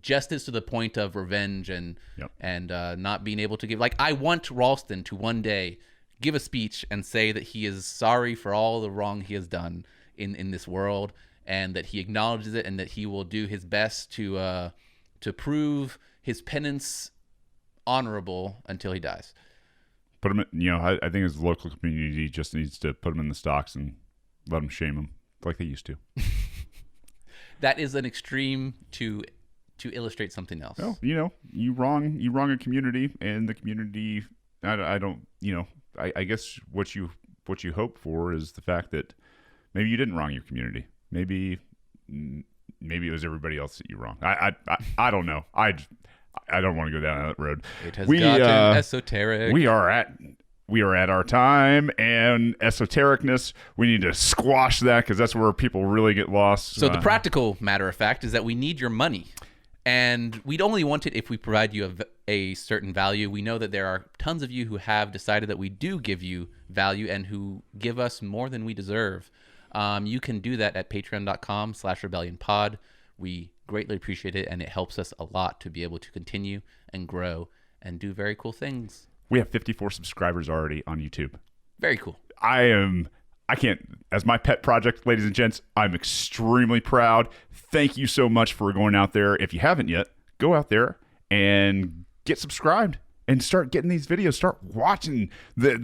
A: justice to the point of revenge, and not being able to give. Like, I want Ralston to one day give a speech and say that he is sorry for all the wrong he has done in this world, and that he acknowledges it, and that he will do his best to prove his penance honorable until he dies.
B: Put him, I think his local community just needs to put him in the stocks and let him shame him like they used to.
A: That is an extreme to illustrate something else.
B: Well, you wrong a community, and the community, I don't, I guess what you hope for is the fact that maybe you didn't wrong your community. Maybe it was everybody else that you wronged. I don't know. I don't want to go down that road.
A: It has gotten esoteric.
B: We are at our time, and esotericness, we need to squash that, because that's where people really get lost.
A: So the practical matter of fact is that we need your money, and we'd only want it if we provide you a certain value. We know that there are tons of you who have decided that we do give you value, and who give us more than we deserve. You can do that at patreon.com/rebellionpod. We greatly appreciate it, and it helps us a lot to be able to continue and grow and do very cool things.
B: We have 54 subscribers already on YouTube.
A: Very cool.
B: I can't, as my pet project, ladies and gents, I'm extremely proud. Thank you so much for going out there. If you haven't yet, go out there and get subscribed and start getting these videos. Start watching the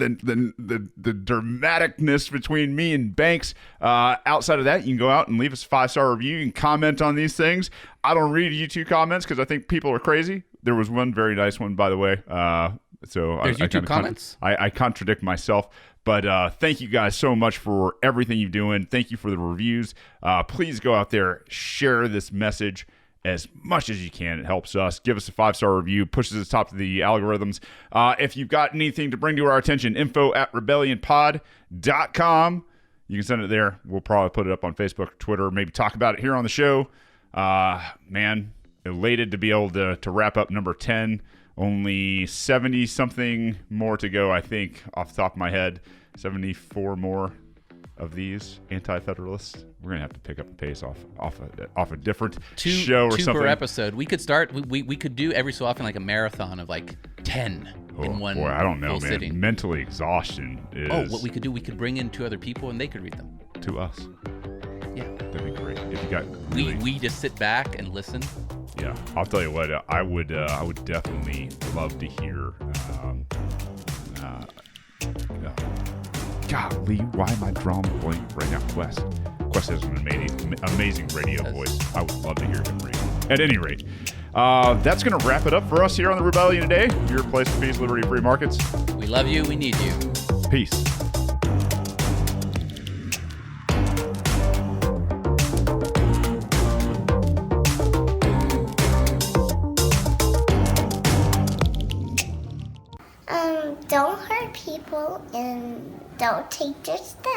B: dramaticness between me and Banks. Outside of that, you can go out and leave us a 5-star review. You can comment on these things. I don't read YouTube comments because I think people are crazy. There was one very nice one, by the way. So
A: there's YouTube comments?
B: I contradict myself. But thank you guys so much for everything you're doing. Thank you for the reviews. Please go out there, share this message as much as you can. It helps us. Give us a 5-star review, pushes us top of the algorithms. If you've got anything to bring to our attention, info@rebellionpod.com. You can send it there. We'll probably put it up on Facebook, Twitter, maybe talk about it here on the show. Man, elated to be able to wrap up number 10. Only 70-something more to go, I think, off the top of my head. 74 more of these Anti-Federalists. We're gonna have to pick up the pace off a different show or something.
A: 2 per episode. We could start. We could do every so often like a marathon of like 10 in one.
B: Boy, I don't know, man.
A: Sitting.
B: Mentally exhaustion is.
A: Oh, what we could do? We could bring in 2 other people and they could read them
B: to us.
A: Yeah,
B: that'd be great. If you got really...
A: we just sit back and listen.
B: Yeah, I'll tell you what. I would definitely love to hear. Golly, why am I drawing blank right now? Quest has an amazing radio voice. I would love to hear him read. At any rate, that's going to wrap it up for us here on the Rebellion Today. Your place for peace, liberty, free markets.
A: We love you. We need you.
B: Peace.
C: Don't hurt people and don't take their stuff.